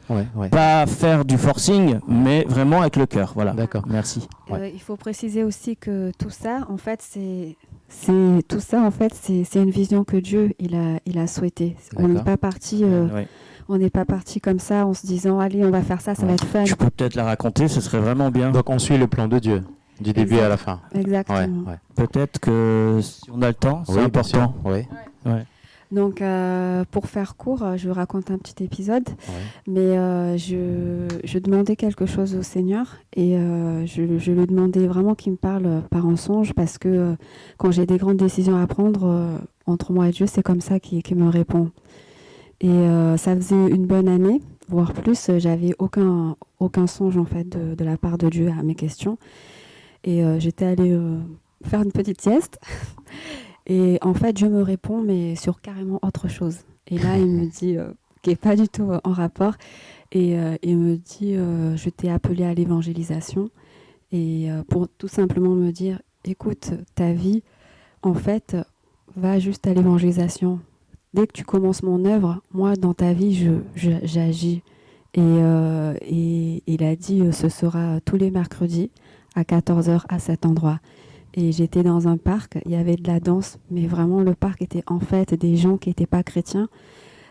pas faire du forcing, mais vraiment avec le cœur. Voilà. D'accord. Merci. Il faut préciser aussi que tout ça, en fait, c'est une vision que Dieu il a souhaité. On n'est pas parti. On n'est pas parti comme ça en se disant allez on va faire ça, ça va être fun. Tu peux peut-être la raconter, ce serait vraiment bien. Donc on suit le plan de Dieu du début à la fin. Exactement. Peut-être que si on a le temps, c'est important. Donc pour faire court, je vous raconte un petit épisode, mais je demandais quelque chose au Seigneur et je lui demandais vraiment qu'il me parle par un songe parce que quand j'ai des grandes décisions à prendre entre moi et Dieu, c'est comme ça qu'il me répond. Et ça faisait une bonne année, voire plus, j'avais aucun songe en fait de la part de Dieu à mes questions. Et j'étais allée faire une petite sieste. Et en fait, Dieu me répond, mais sur carrément autre chose. Et là, il me dit, qui n'est pas du tout en rapport, et il me dit, je t'ai appelé à l'évangélisation. Et pour tout simplement me dire, écoute, ta vie, en fait, va juste à l'évangélisation. Dès que tu commences mon œuvre, moi, dans ta vie, j'agis. Et il a dit, ce sera tous les mercredis à 14h à cet endroit. Et j'étais dans un parc, il y avait de la danse, mais vraiment le parc était en fait des gens qui n'étaient pas chrétiens,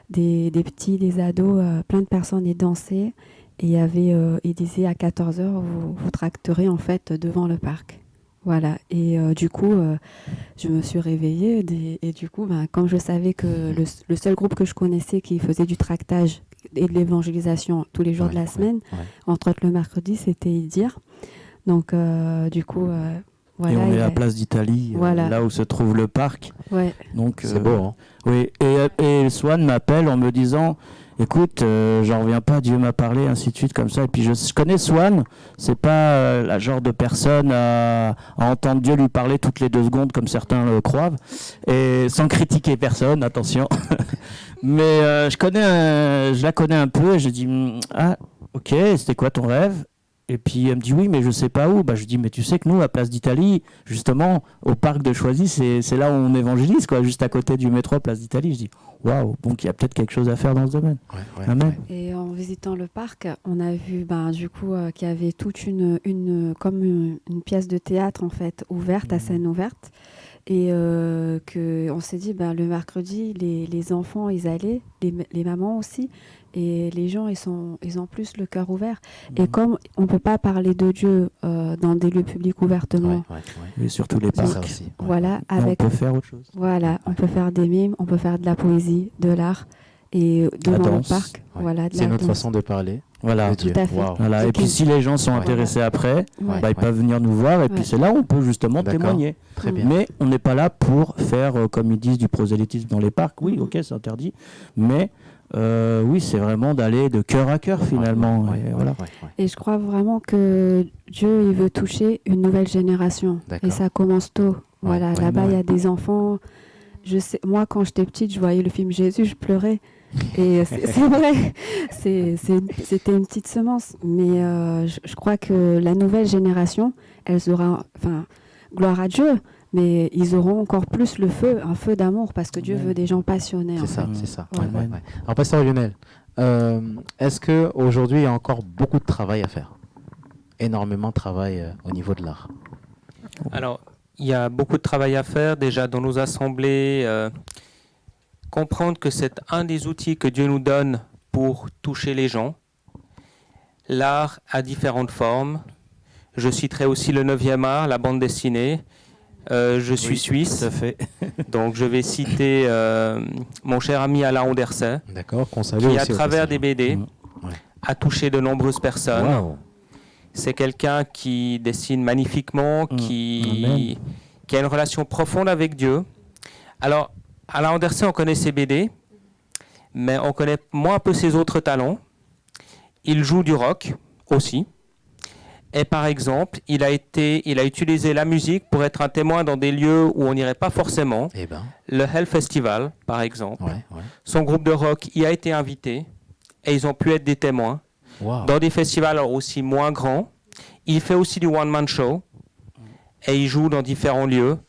des petits, des ados, plein de personnes y dansaient. Et il disait à 14h, vous tracterez en fait devant le parc. Voilà, et du coup, je me suis réveillée et du coup, comme je savais que le seul groupe que je connaissais qui faisait du tractage et de l'évangélisation tous les jours de la semaine, entre autres le mercredi, c'était Idir. Donc, du coup, voilà. Et on est à Place d'Italie, là où se trouve le parc. Donc, c'est beau, hein. Oui, et Swan m'appelle en me disant... Écoute, j'en reviens pas, Dieu m'a parlé, ainsi de suite, comme ça. Et puis je connais Swan, c'est pas la genre de personne à entendre Dieu lui parler toutes les 2 secondes, comme certains le croient, et sans critiquer personne, attention. Mais je la connais un peu, et je dis, ah, ok, c'était quoi ton rêve ? Et puis elle me dit oui, mais je sais pas où. Je dis mais tu sais que nous à Place d'Italie, justement au parc de Choisy, c'est là où on évangélise, quoi, juste à côté du métro Place d'Italie. Je dis waouh, donc il y a peut-être quelque chose à faire dans ce domaine. Amen. Et en visitant le parc, on a vu du coup qu'il y avait toute une pièce de théâtre en fait ouverte, à scène ouverte. Et on s'est dit, le mercredi, les enfants, ils allaient, les mamans aussi, et les gens, ils ont plus le cœur ouvert. Et comme on ne peut pas parler de Dieu dans des lieux publics ouvertement, et surtout les parcs, aussi. Voilà, on peut faire autre chose. Voilà, on peut faire des mimes, on peut faire de la poésie, de l'art, et devant le parc. Voilà, c'est notre façon de parler. Voilà, tout à fait. Voilà. Et puis si les gens sont intéressés après, ils peuvent venir nous voir et puis c'est là où on peut justement témoigner. Très bien. Mais on n'est pas là pour faire, comme ils disent, du prosélytisme dans les parcs. Oui, ok, c'est interdit. Mais oui, c'est vraiment d'aller de cœur à cœur finalement. Et je crois vraiment que Dieu il veut toucher une nouvelle génération. Et ça commence tôt. Voilà, là-bas il y a des enfants. Je sais, moi quand j'étais petite, je voyais le film Jésus, je pleurais. Et c'est vrai, c'était une petite semence, mais je crois que la nouvelle génération, elles auront, gloire à Dieu, mais ils auront encore plus un feu d'amour, parce que Dieu veut des gens passionnés. C'est ça. Alors, pasteur Lionel, est-ce qu'aujourd'hui, il y a encore beaucoup de travail à faire ? Énormément de travail au niveau de l'art. Alors, il y a beaucoup de travail à faire, déjà dans nos assemblées. Comprendre que c'est un des outils que Dieu nous donne pour toucher les gens. L'art a différentes formes. Je citerai aussi le 9e art, la bande dessinée. Je suis suisse, tout à fait. donc je vais citer mon cher ami Alain Andersen, qui à travers des BD a touché de nombreuses personnes. Wow. C'est quelqu'un qui dessine magnifiquement, qui a une relation profonde avec Dieu. Alors, Alain Andersen, on connaît ses BD, mais on connaît moins un peu ses autres talents. Il joue du rock aussi. Et par exemple, il a utilisé la musique pour être un témoin dans des lieux où on n'irait pas forcément. Le Hell Festival, par exemple. Son groupe de rock y a été invité. et ils ont pu être des témoins dans des festivals aussi moins grands. Il fait aussi du one-man show et il joue dans différents lieux.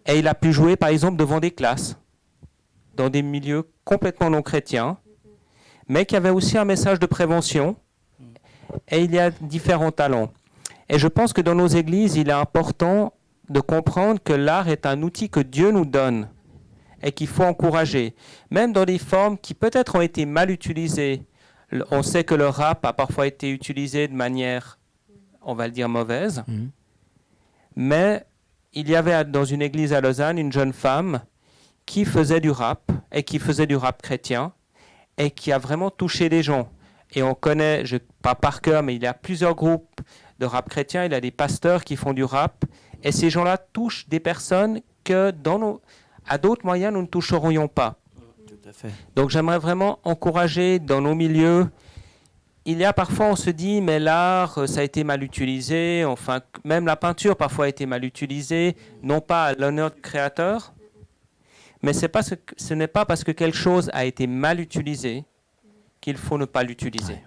Et il a pu jouer, par exemple, devant des classes, dans des milieux complètement non chrétiens, mais qui avaient aussi un message de prévention. Et il y a différents talents. Et je pense que dans nos églises, il est important de comprendre que l'art est un outil que Dieu nous donne et qu'il faut encourager, même dans des formes qui peut-être ont été mal utilisées. On sait que le rap a parfois été utilisé de manière, on va le dire, mauvaise. Mais il y avait dans une église à Lausanne une jeune femme qui faisait du rap et qui faisait du rap chrétien et qui a vraiment touché les gens. Et on connaît, pas par cœur, mais il y a plusieurs groupes de rap chrétien, il y a des pasteurs qui font du rap et ces gens-là touchent des personnes que à d'autres moyens nous ne toucherions pas. Tout à fait. Donc j'aimerais vraiment encourager dans nos milieux. Il y a parfois, on se dit, mais l'art, ça a été mal utilisé. Enfin, même la peinture, parfois, a été mal utilisée. Non pas à l'honneur du créateur, mais ce n'est pas parce que quelque chose a été mal utilisé qu'il faut ne pas l'utiliser.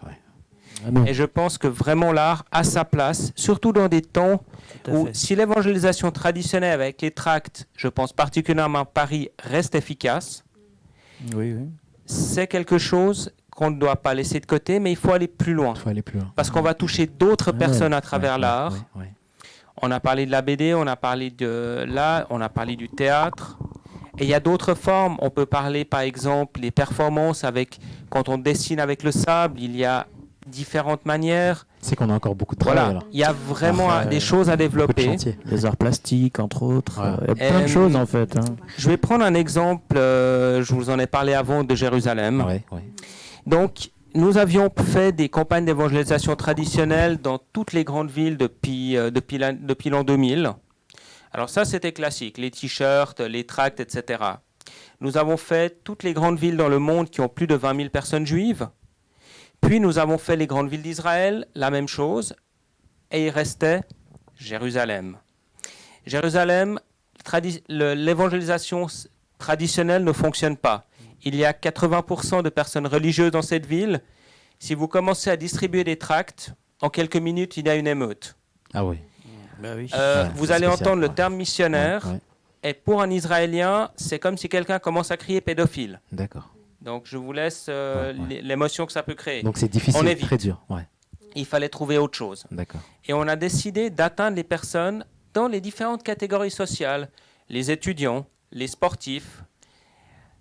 Et je pense que vraiment l'art a sa place, surtout dans des temps où, si l'évangélisation traditionnelle avec les tracts, je pense particulièrement à Paris, reste efficace, c'est quelque chose qu'on ne doit pas laisser de côté, mais il faut aller plus loin. Parce qu'on va toucher d'autres personnes à travers l'art. On a parlé de la BD, on a parlé de l'art, on a parlé du théâtre. Et il y a d'autres formes. On peut parler, par exemple, les performances quand on dessine avec le sable, il y a différentes manières. C'est qu'on a encore beaucoup de travail. Voilà. Il y a vraiment des choses à développer. Les arts plastiques, entre autres. Il y a plein de choses, en fait. Je vais prendre un exemple, je vous en ai parlé avant, de Jérusalem. Donc, nous avions fait des campagnes d'évangélisation traditionnelles dans toutes les grandes villes depuis l'an 2000. Alors ça, c'était classique, les t-shirts, les tracts, etc. Nous avons fait toutes les grandes villes dans le monde qui ont plus de 20 000 personnes juives. Puis nous avons fait les grandes villes d'Israël, la même chose. Et il restait Jérusalem. Jérusalem, l'évangélisation traditionnelle ne fonctionne pas. Il y a 80% de personnes religieuses dans cette ville. Si vous commencez à distribuer des tracts, en quelques minutes, il y a une émeute. Ah oui. Vous allez entendre le terme missionnaire. Et pour un Israélien, c'est comme si quelqu'un commence à crier pédophile. D'accord. Donc je vous laisse l'émotion que ça peut créer. Donc c'est difficile, très dur. Il fallait trouver autre chose. D'accord. Et on a décidé d'atteindre les personnes dans les différentes catégories sociales. Les étudiants, les sportifs,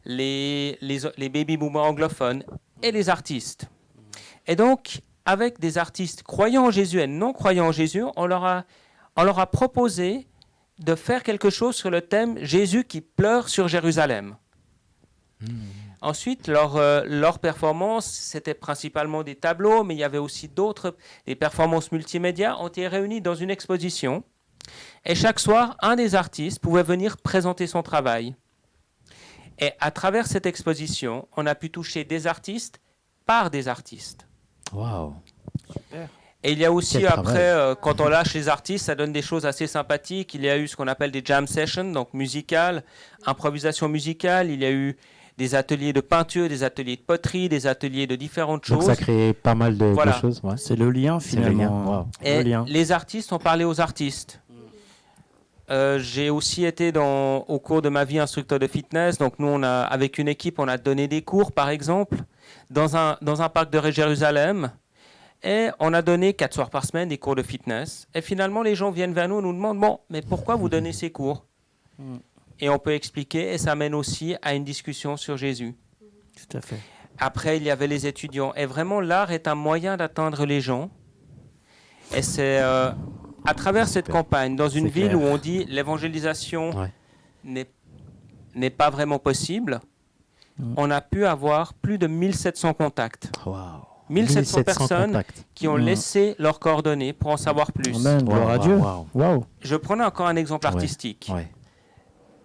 les baby-boomers anglophones et les artistes. Et donc, avec des artistes croyants en Jésus et non croyants en Jésus, on leur a proposé de faire quelque chose sur le thème « Jésus qui pleure sur Jérusalem ». Ensuite, leur performance, c'était principalement des tableaux, mais il y avait aussi des performances multimédia, ont été réunies dans une exposition. Et chaque soir, un des artistes pouvait venir présenter son travail. Et à travers cette exposition, on a pu toucher des artistes par des artistes. Waouh. Super. Et il y a aussi, quand on lâche les artistes, ça donne des choses assez sympathiques. Il y a eu ce qu'on appelle des jam sessions, donc musicales, improvisation musicale. Il y a eu des ateliers de peinture, des ateliers de poterie, des ateliers de différentes choses. Donc ça crée pas mal de choses. Ouais. C'est le lien, finalement. Wow. Et les artistes ont parlé aux artistes. J'ai aussi été au cours de ma vie instructeur de fitness. Donc nous, avec une équipe, on a donné des cours, par exemple, dans un parc de Jérusalem. Et on a donné 4 soirs par semaine des cours de fitness. Et finalement, les gens viennent vers nous et nous demandent « Bon, mais pourquoi vous donnez ces cours ?» Et on peut expliquer, et ça mène aussi à une discussion sur Jésus. Tout à fait. Après, il y avait les étudiants. Et vraiment, l'art est un moyen d'atteindre les gens. Et c'est à travers cette campagne, dans une ville où on dit l'évangélisation n'est pas vraiment possible, on a pu avoir plus de 1700 contacts. Wow. 1700 personnes qui ont laissé leurs coordonnées pour en savoir plus. Amen, gloire à Dieu. Wow. Je prenais encore un exemple artistique.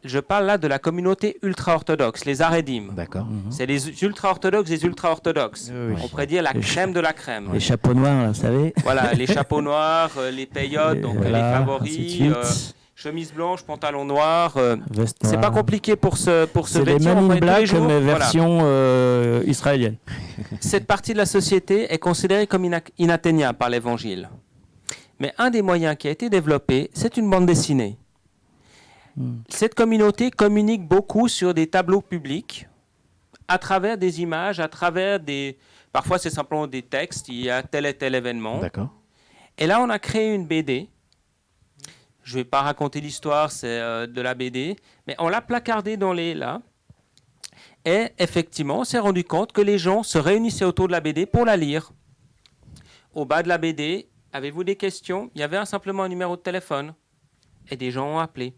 Je parle là de la communauté ultra-orthodoxe, les Haredim. D'accord. C'est les ultra-orthodoxes des ultra-orthodoxes. On pourrait dire la crème de la crème. Les chapeaux noirs, là, vous savez. Voilà, les chapeaux noirs, les payotes, donc les favoris. chemise blanche, pantalon noir. Veste C'est noire. pas compliqué pour se C'est les vêtir. Men in tous les Black, jours. mais Voilà. version israélienne. Cette partie de la société est considérée comme inatteignable par l'Évangile. Mais un des moyens qui a été développé, c'est une bande dessinée. Cette communauté communique beaucoup sur des tableaux publics, à travers des images, à travers des... Parfois, c'est simplement des textes, il y a tel et tel événement. D'accord. Et là, on a créé une BD. Je ne vais pas raconter l'histoire, c'est de la BD, mais on l'a placardée dans les là. Et effectivement, on s'est rendu compte que les gens se réunissaient autour de la BD pour la lire. Au bas de la BD, avez-vous des questions? Il y avait simplement un numéro de téléphone. Et des gens ont appelé.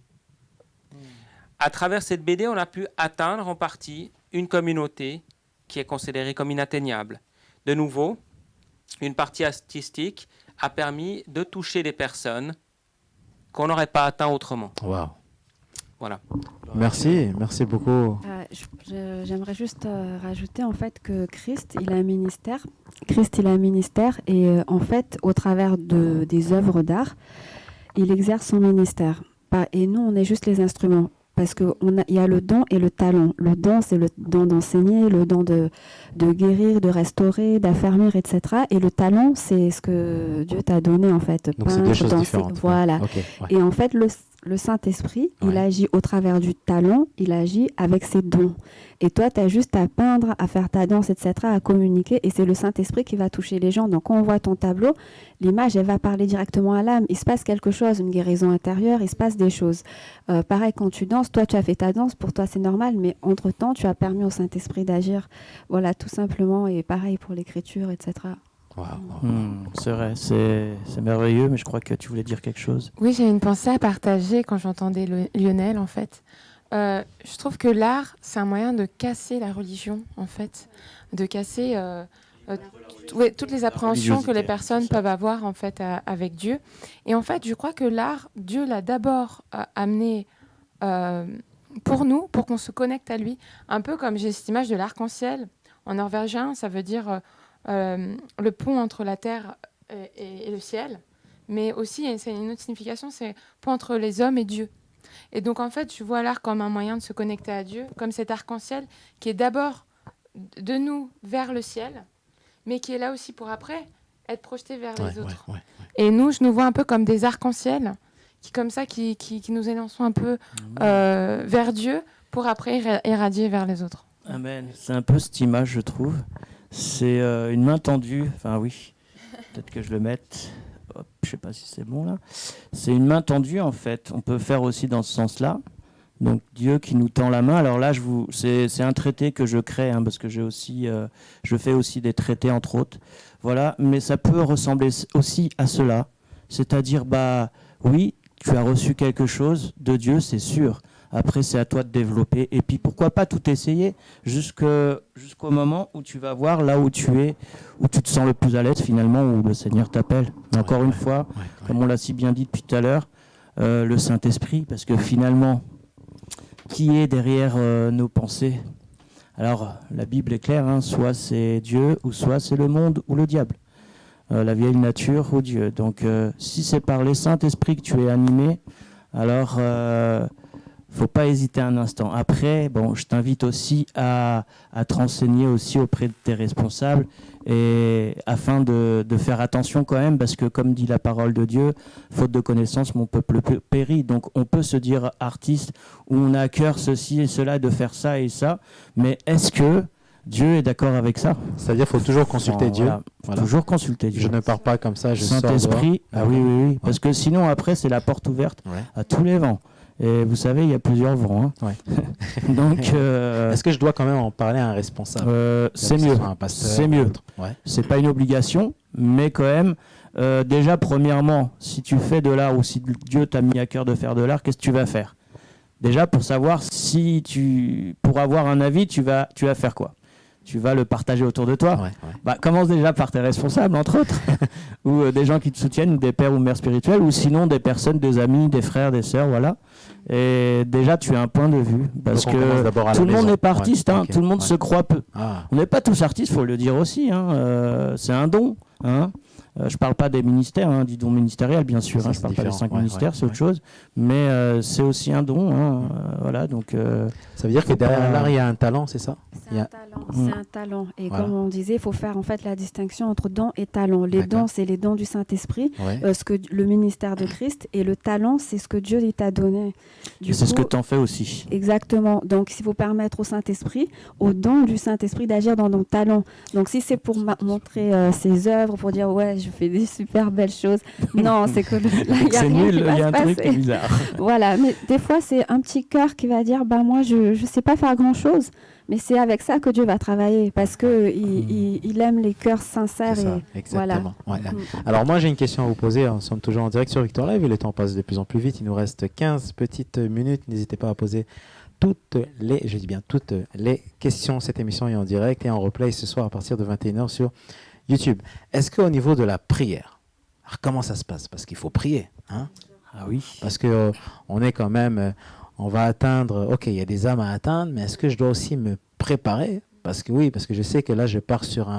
À travers cette BD, on a pu atteindre en partie une communauté qui est considérée comme inatteignable. De nouveau, une partie artistique a permis de toucher des personnes qu'on n'aurait pas atteint autrement. Waouh. Voilà. Merci beaucoup. J'aimerais juste rajouter en fait que Christ, il a un ministère. Christ, il a un ministère et en fait, au travers des œuvres d'art, il exerce son ministère. Et nous, on est juste les instruments. Parce qu'il y a le don et le talent. Le don, c'est le don d'enseigner, le don de guérir, de restaurer, d'affermir, etc. Et le talent, c'est ce que Dieu t'a donné, en fait. Donc, c'est deux choses différentes. Voilà. Okay, ouais. Et en fait, le Saint-Esprit, il agit au travers du talent, il agit avec ses dons. Et toi, tu as juste à peindre, à faire ta danse, etc., à communiquer. Et c'est le Saint-Esprit qui va toucher les gens. Donc, quand on voit ton tableau, l'image, elle va parler directement à l'âme. Il se passe quelque chose, une guérison intérieure, il se passe des choses. Pareil, quand tu danses, toi, tu as fait ta danse, pour toi, c'est normal. Mais entre-temps, tu as permis au Saint-Esprit d'agir. Voilà, tout simplement. Et pareil pour l'écriture, etc. Wow. C'est vrai, c'est merveilleux, mais je crois que tu voulais dire quelque chose. Oui, j'ai une pensée à partager quand j'entendais Lionel, en fait. Je trouve que l'art, c'est un moyen de casser la religion, en fait, de casser toutes les appréhensions que les personnes peuvent avoir, en fait, avec Dieu. Et en fait, je crois que l'art, Dieu l'a d'abord amené pour nous, pour qu'on se connecte à lui, un peu comme j'ai cette image de l'arc-en-ciel. En norvégien, ça veut dire le pont entre la terre et le ciel, mais aussi, c'est une autre signification, c'est pont entre les hommes et Dieu. Et donc, en fait, je vois l'art comme un moyen de se connecter à Dieu, comme cet arc-en-ciel qui est d'abord de nous vers le ciel, mais qui est là aussi pour après être projeté vers les autres. Et nous, je nous vois un peu comme des arcs-en-ciel qui, comme ça, qui nous élançons un peu vers Dieu pour après irradier vers les autres. Amen. C'est un peu cette image, je trouve. C'est une main tendue. Enfin, oui. Peut-être que je le mette. Hop, je ne sais pas si c'est bon là. C'est une main tendue en fait. On peut faire aussi dans ce sens-là. Donc Dieu qui nous tend la main. Alors là, c'est un traité que je crée parce que je fais aussi des traités entre autres. Voilà, mais ça peut ressembler aussi à cela. C'est-à-dire, oui, tu as reçu quelque chose de Dieu, c'est sûr. Après, c'est à toi de développer. Et puis, pourquoi pas tout essayer jusqu'au moment où tu vas voir là où tu es, où tu te sens le plus à l'aise finalement, où le Seigneur t'appelle. Encore une fois, comme on l'a si bien dit depuis tout à l'heure, le Saint-Esprit, parce que finalement, qui est derrière nos pensées? Alors, la Bible est claire, soit c'est Dieu, ou soit c'est le monde ou le diable. La vieille nature ou Dieu. Donc, si c'est par le Saint-Esprit que tu es animé, alors... faut pas hésiter un instant. Après, je t'invite aussi à te renseigner aussi auprès de tes responsables et afin de faire attention quand même, parce que comme dit la parole de Dieu, faute de connaissance, mon peuple périt. Donc on peut se dire artiste où on a à cœur ceci et cela, de faire ça et ça, mais est-ce que Dieu est d'accord avec ça? C'est-à-dire qu'il faut toujours consulter Dieu. Voilà. Toujours consulter Dieu. Je ne pars pas comme ça, je sors Saint-Esprit, oui. Parce que sinon après c'est la porte ouverte à tous les vents. Et vous savez, il y a plusieurs vents. Donc, est-ce que je dois quand même en parler à un responsable? C'est mieux. C'est mieux. C'est pas une obligation, mais quand même, déjà, premièrement, si tu fais de l'art ou si Dieu t'a mis à cœur de faire de l'art, qu'est-ce que tu vas faire? Déjà, pour savoir pour avoir un avis, tu vas faire quoi? Tu vas le partager autour de toi. Commence déjà par tes responsables, entre autres, ou des gens qui te soutiennent, des pères ou mères spirituels, ou sinon des personnes, des amis, des frères, des sœurs, voilà. Et déjà, tu as un point de vue, parce que tout le monde n'est pas artiste, tout le monde se croit peu. On n'est pas tous artistes, faut le dire aussi, c'est un don. Je parle pas des ministères, hein, du don ministériel, bien sûr. Je parle pas des 5 ministères, c'est autre chose. Mais c'est aussi un don. Hein, voilà, donc, ça veut dire que derrière l'art, il y a un talent, c'est ça? C'est un talent. Et comme on disait, il faut faire en fait la distinction entre don et talent. Les dons, c'est les dons du Saint-Esprit, ce que le ministère de Christ, et le talent, c'est ce que Dieu t'a donné. C'est ce que tu en fais aussi. Exactement. Donc, il faut permettre au Saint-Esprit, au don du Saint-Esprit, d'agir dans ton talent. Donc, si c'est pour montrer ses œuvres, pour dire ouais, je fais des super belles choses, non, c'est que là, il y a rien qui va se passer. Il y a un truc bizarre. Voilà. Mais des fois, c'est un petit cœur qui va dire bah moi, je sais pas faire grand-chose. Mais c'est avec ça que Dieu va travailler, parce qu'il aime les cœurs sincères. C'est ça, exactement. Voilà. Ouais. Alors moi, j'ai une question à vous poser. Nous sommes toujours en direct sur Victoire Live et le temps passe de plus en plus vite. Il nous reste 15 petites minutes. N'hésitez pas à poser toutes les questions. Cette émission est en direct et en replay ce soir à partir de 21h sur YouTube. Est-ce qu'au niveau de la prière, alors comment ça se passe? Parce qu'il faut prier. Hein? Ah oui. Parce qu'on est quand même... on va atteindre, ok, il y a des âmes à atteindre, mais est-ce que je dois aussi me préparer? Parce que je sais que là, je pars sur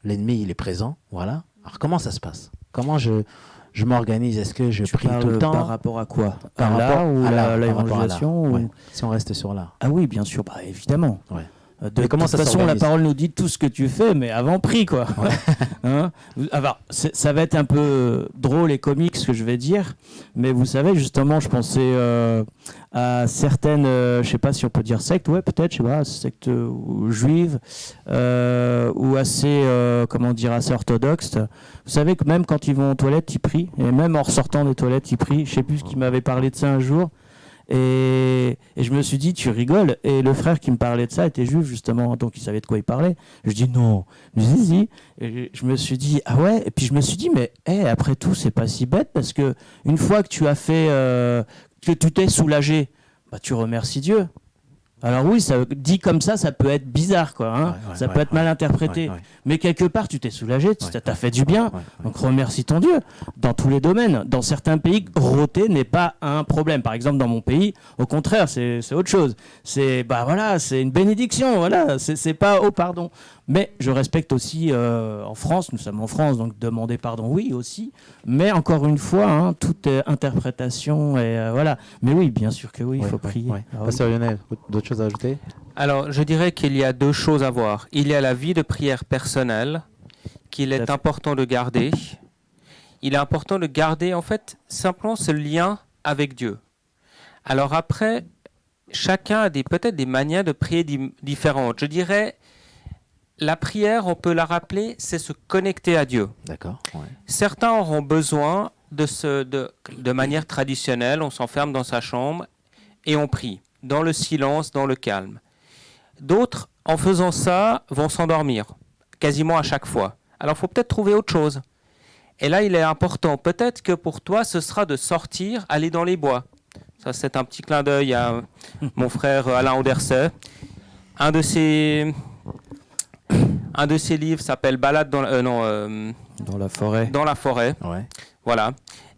l'ennemi, il est présent, voilà. Alors, comment ça se passe? Comment je m'organise? Est-ce que je prie tout le temps? Par rapport à quoi? Par rapport à l'évangélisation ouais. Si on reste sur l'art. Ah oui, bien sûr, évidemment. Ouais. De toute façon, la parole nous dit tout ce que tu fais, mais avant prie, quoi. Ouais. Hein? Alors, ça va être un peu drôle et comique ce que je vais dire, mais vous savez, justement, je pensais à certaines, je sais pas si on peut dire sectes, ouais, peut-être, je sais pas, sectes juives ou assez orthodoxes. Vous savez que même quand ils vont aux toilettes, ils prient, et même en ressortant des toilettes, ils prient. Je sais plus ce qui m'avait parlé de ça un jour. Et je me suis dit, tu rigoles. Et le frère qui me parlait de ça était juif, justement, donc il savait de quoi il parlait. Je dis non. Je dis si. Et je me suis dit, ah ouais. Et puis je me suis dit, mais après tout, c'est pas si bête, parce que une fois que tu as fait, que tu t'es soulagé, bah, tu remercies Dieu. Alors oui, ça dit comme ça peut être bizarre, quoi. Hein, ça peut être mal interprété. Mais quelque part, tu t'es soulagé, ça t'a fait du bien. Donc remercie ton Dieu. Dans tous les domaines. Dans certains pays, rôter n'est pas un problème. Par exemple, dans mon pays, au contraire, c'est autre chose. C'est une bénédiction. Voilà, c'est pas pardon. Mais je respecte aussi en France, nous sommes en France, donc demander pardon, oui aussi. Mais encore une fois, hein, toute interprétation et voilà. Mais oui, bien sûr que oui, il faut prier. Pasteur Lionel, d'autres choses à ajouter? Alors, je dirais qu'il y a deux choses à voir. Il y a la vie de prière personnelle qu'il est important de garder. Il est important de garder, en fait, simplement ce lien avec Dieu. Alors après, chacun a peut-être des manières de prier différentes. Je dirais, la prière, on peut la rappeler, c'est se connecter à Dieu. D'accord. Ouais. Certains auront besoin de manière traditionnelle, on s'enferme dans sa chambre et on prie, dans le silence, dans le calme. D'autres, en faisant ça, vont s'endormir, quasiment à chaque fois. Alors, il faut peut-être trouver autre chose. Et là, il est important, peut-être que pour toi, ce sera de sortir, aller dans les bois. Ça, c'est un petit clin d'œil à mon frère Alain Auderset. Un de ses livres s'appelle Balade dans la forêt. Dans la forêt. Ouais. Voilà.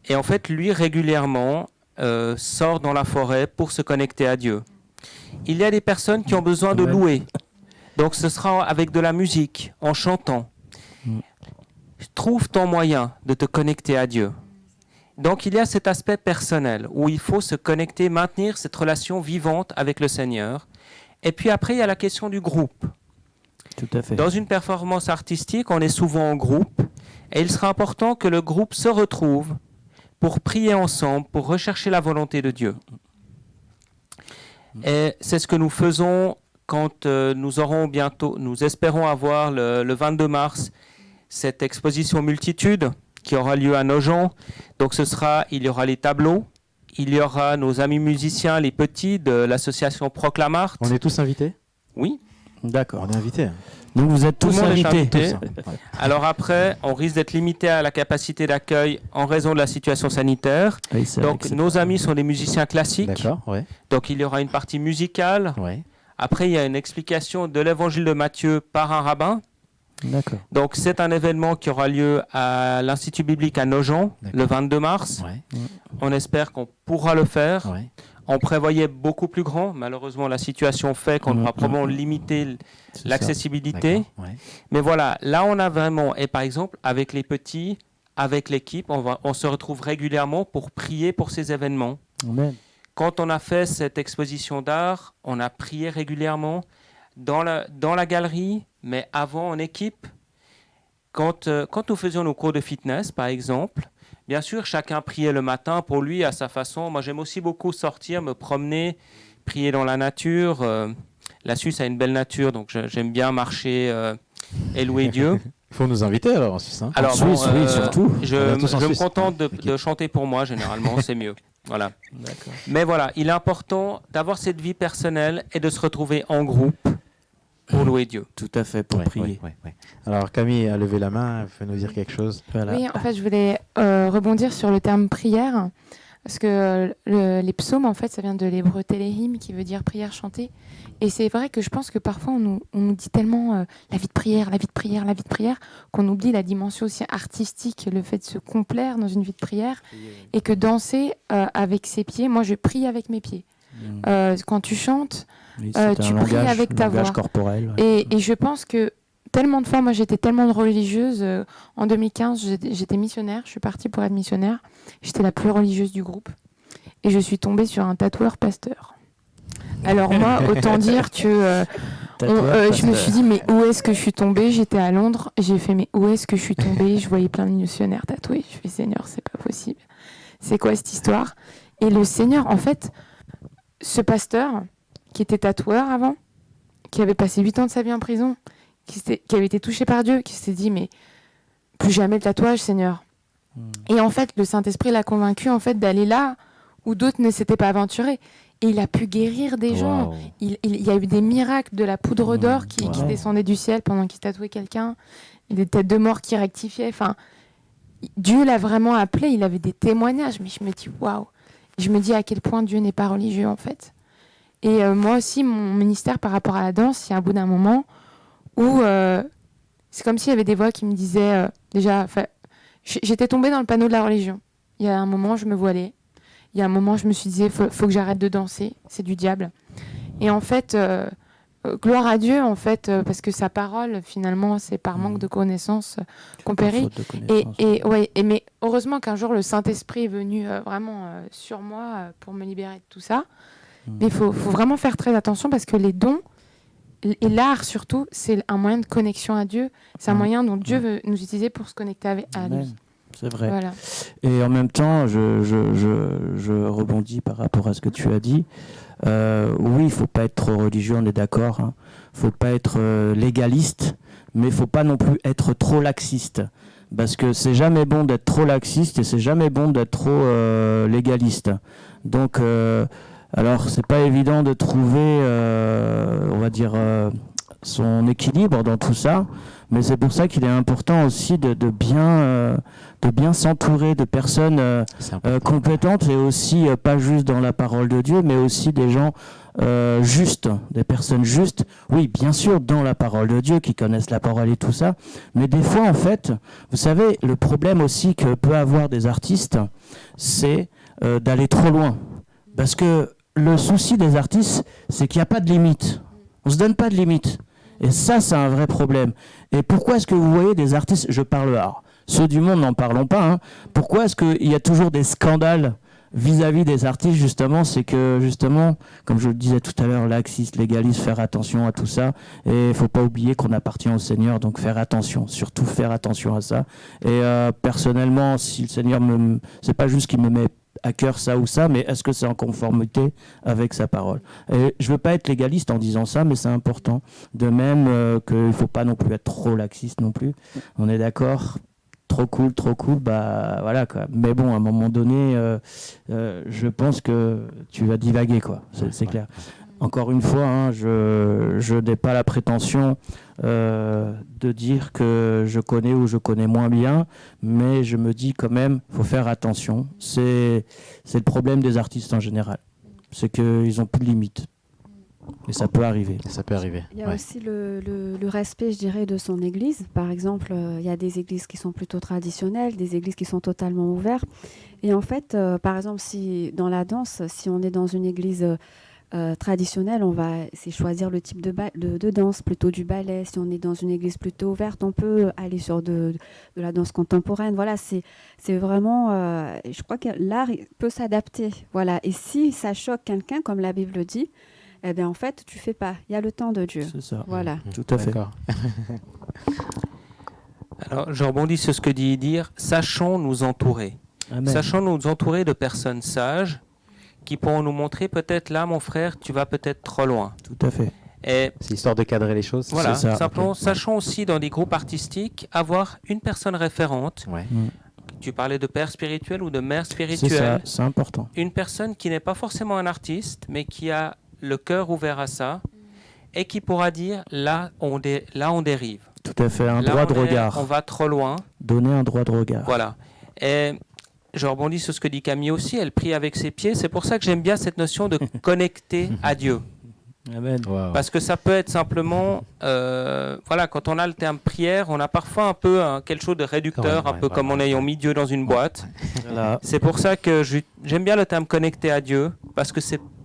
Et en fait, lui, régulièrement, sort dans la forêt pour se connecter à Dieu. Il y a des personnes qui ont besoin de louer. Donc, ce sera avec de la musique, en chantant. Trouve ton moyen de te connecter à Dieu. Donc, il y a cet aspect personnel où il faut se connecter, maintenir cette relation vivante avec le Seigneur. Et puis après, il y a la question du groupe. Tout à fait. Dans une performance artistique, on est souvent en groupe. Et il sera important que le groupe se retrouve pour prier ensemble, pour rechercher la volonté de Dieu. Et c'est ce que nous faisons quand nous aurons bientôt, nous espérons avoir le 22 mars, cette exposition multitude qui aura lieu à Nogent. Donc il y aura les tableaux, il y aura nos amis musiciens, les petits de l'association Proclamart. On est tous invités? Oui. D'accord. On est invités. Donc vous êtes tous invités. Alors après, on risque d'être limité à la capacité d'accueil en raison de la situation sanitaire. Oui, donc nos amis sont des musiciens classiques. D'accord, ouais. Donc il y aura une partie musicale. Ouais. Après, il y a une explication de l'évangile de Matthieu par un rabbin. D'accord. Donc c'est un événement qui aura lieu à l'Institut biblique à Nogent le 22 mars. Ouais. On espère qu'on pourra le faire. Ouais. On prévoyait beaucoup plus grand. Malheureusement, la situation fait qu'on va probablement limiter l'accessibilité. Ouais. Mais voilà, là, on a vraiment... Et par exemple, avec les petits, avec l'équipe, on se retrouve régulièrement pour prier pour ces événements. Amen. Quand on a fait cette exposition d'art, on a prié régulièrement dans la galerie, mais avant en équipe. Quand nous faisions nos cours de fitness, par exemple, bien sûr, chacun priait le matin pour lui à sa façon. Moi, j'aime aussi beaucoup sortir, me promener, prier dans la nature. La Suisse a une belle nature, donc j'aime bien marcher et louer Dieu. Il faut nous inviter alors en Suisse. Hein. Alors, en Suisse, oui, surtout. Je me contente de chanter pour moi, généralement, c'est mieux. Voilà. D'accord. Mais voilà, il est important d'avoir cette vie personnelle et de se retrouver en groupe pour louer Dieu. Tout à fait, pour prier. Ouais. Alors Camille a levé la main, elle veut nous dire quelque chose. Voilà. Oui, en fait, je voulais rebondir sur le terme prière, parce que les psaumes, en fait, ça vient de l'hébreu téléhim, qui veut dire prière chantée. Et c'est vrai que je pense que parfois, on nous dit tellement la vie de prière, qu'on oublie la dimension aussi artistique, le fait de se complaire dans une vie de prière, et que danser avec ses pieds, moi je prie avec mes pieds. Quand tu chantes, oui, tu pries avec ta voix. Corporel, ouais. Et je pense que tellement de fois, moi j'étais tellement religieuse, en 2015 j'étais missionnaire, je suis partie pour être missionnaire, j'étais la plus religieuse du groupe, et je suis tombée sur un tatoueur pasteur. Alors moi, autant dire que je me suis dit, mais où est-ce que je suis tombée? J'étais à Londres, j'ai fait, mais où est-ce que je suis tombée? Je voyais plein de missionnaires tatoués. Je fais, Seigneur, c'est pas possible. C'est quoi cette histoire? Et le Seigneur, en fait, ce pasteur, qui était tatoueur avant, qui avait passé 8 ans de sa vie en prison, qui avait été touché par Dieu, qui s'est dit, mais plus jamais le tatouage, Seigneur. Et en fait, le Saint-Esprit l'a convaincu en fait, d'aller là où d'autres ne s'étaient pas aventurés. Et il a pu guérir des gens. Il y a eu des miracles, de la poudre d'or qui descendait du ciel pendant qu'il tatouait quelqu'un, et des têtes de mort qui rectifiaient. Enfin, Dieu l'a vraiment appelé, il avait des témoignages. Mais je me dis, waouh. Je me dis à quel point Dieu n'est pas religieux, en fait. Et moi aussi, mon ministère par rapport à la danse, il y a un bout d'un moment où c'est comme s'il y avait des voix qui me disaient, déjà, j'étais tombée dans le panneau de la religion. Il y a un moment, je me voilais. Il y a un moment, je me suis dit, faut que j'arrête de danser, c'est du diable. Et en fait, gloire à Dieu, en fait, parce que sa parole, finalement, c'est par manque de connaissances qu'on périt. Mais heureusement qu'un jour, le Saint-Esprit est venu vraiment sur moi pour me libérer de tout ça. Mais il faut vraiment faire très attention, parce que les dons, et l'art surtout, c'est un moyen de connexion à Dieu. C'est un moyen dont Dieu veut nous utiliser pour se connecter à lui. C'est vrai. Voilà. Et en même temps, je rebondis par rapport à ce que tu as dit. Oui, il ne faut pas être trop religieux, on est d'accord. Il ne faut pas être légaliste, mais il ne faut pas non plus être trop laxiste. Parce que c'est jamais bon d'être trop laxiste et c'est jamais bon d'être trop légaliste. Donc, alors, c'est pas évident de trouver, on va dire, son équilibre dans tout ça. Mais c'est pour ça qu'il est important aussi de bien s'entourer de personnes compétentes, et aussi pas juste dans la parole de Dieu, mais aussi des gens justes, des personnes justes. Oui, bien sûr, dans la parole de Dieu, qui connaissent la parole et tout ça. Mais des fois, en fait, vous savez, le problème aussi que peut avoir des artistes, c'est d'aller trop loin. Parce que le souci des artistes, c'est qu'il n'y a pas de limite. On ne se donne pas de limite. Et ça, c'est un vrai problème. Et pourquoi est-ce que vous voyez des artistes, je parle art, ceux du monde, n'en parlons pas, pourquoi est-ce qu'il y a toujours des scandales vis-à-vis des artistes, justement? C'est que, justement, comme je le disais tout à l'heure, laxiste, légaliste, faire attention à tout ça. Et il ne faut pas oublier qu'on appartient au Seigneur, donc faire attention, surtout faire attention à ça. Et personnellement, si le Seigneur c'est pas juste qu'il me met à cœur ça ou ça, mais est-ce que c'est en conformité avec sa parole? Et je veux pas être légaliste en disant ça, mais c'est important. De même qu'il ne faut pas non plus être trop laxiste non plus. On est d'accord? Trop cool, bah voilà quoi. Mais bon, à un moment donné, je pense que tu vas divaguer quoi. C'est clair. Encore une fois, je n'ai pas la prétention de dire que je connais ou je connais moins bien, mais je me dis quand même, faut faire attention. C'est le problème des artistes en général, c'est qu'ils n'ont plus de limites. Et ça peut arriver. Ça peut arriver. Il y a aussi le respect, je dirais, de son église. Par exemple, il y a des églises qui sont plutôt traditionnelles, des églises qui sont totalement ouvertes. Et en fait, par exemple, si dans la danse, si on est dans une église traditionnelle, c'est choisir le type de danse, plutôt du ballet. Si on est dans une église plutôt ouverte, on peut aller sur de la danse contemporaine. Voilà, c'est vraiment... je crois que l'art peut s'adapter. Voilà. Et si ça choque quelqu'un, comme la Bible le dit, eh bien, en fait, tu fais pas. Il y a le temps de Dieu. C'est ça. Voilà. Tout à fait. Alors, je rebondis sur ce que dit Idir. Sachons nous entourer. Amen. Sachons nous entourer de personnes sages qui pourront nous montrer peut-être là, mon frère, tu vas peut-être trop loin. Tout à fait. Et C'est histoire de cadrer les choses. voilà, ça. simplement, Okay. sachons aussi dans des groupes artistiques avoir une personne référente. Ouais. Tu parlais de père spirituel ou de mère C'est spirituelle. ça, c'est important. Une personne qui n'est pas forcément un artiste, mais qui a le cœur ouvert à ça et qui pourra dire là on dérive. Tout à fait, un Là, droit de on regard. va trop loin. Donner un droit de regard. Voilà. Et je rebondis sur ce que dit Camille aussi. Elle prie avec ses pieds. C'est pour ça que j'aime bien cette notion de connecter à Dieu. Amen. Wow. Parce que ça peut être simplement, voilà, quand on a le terme prière, on a parfois un peu quelque chose de réducteur, Ouais, un peu ouais, comme ouais, en ayant mis Dieu dans une boîte. Voilà. C'est pour ça que j'aime bien le terme connecter à Dieu, parce que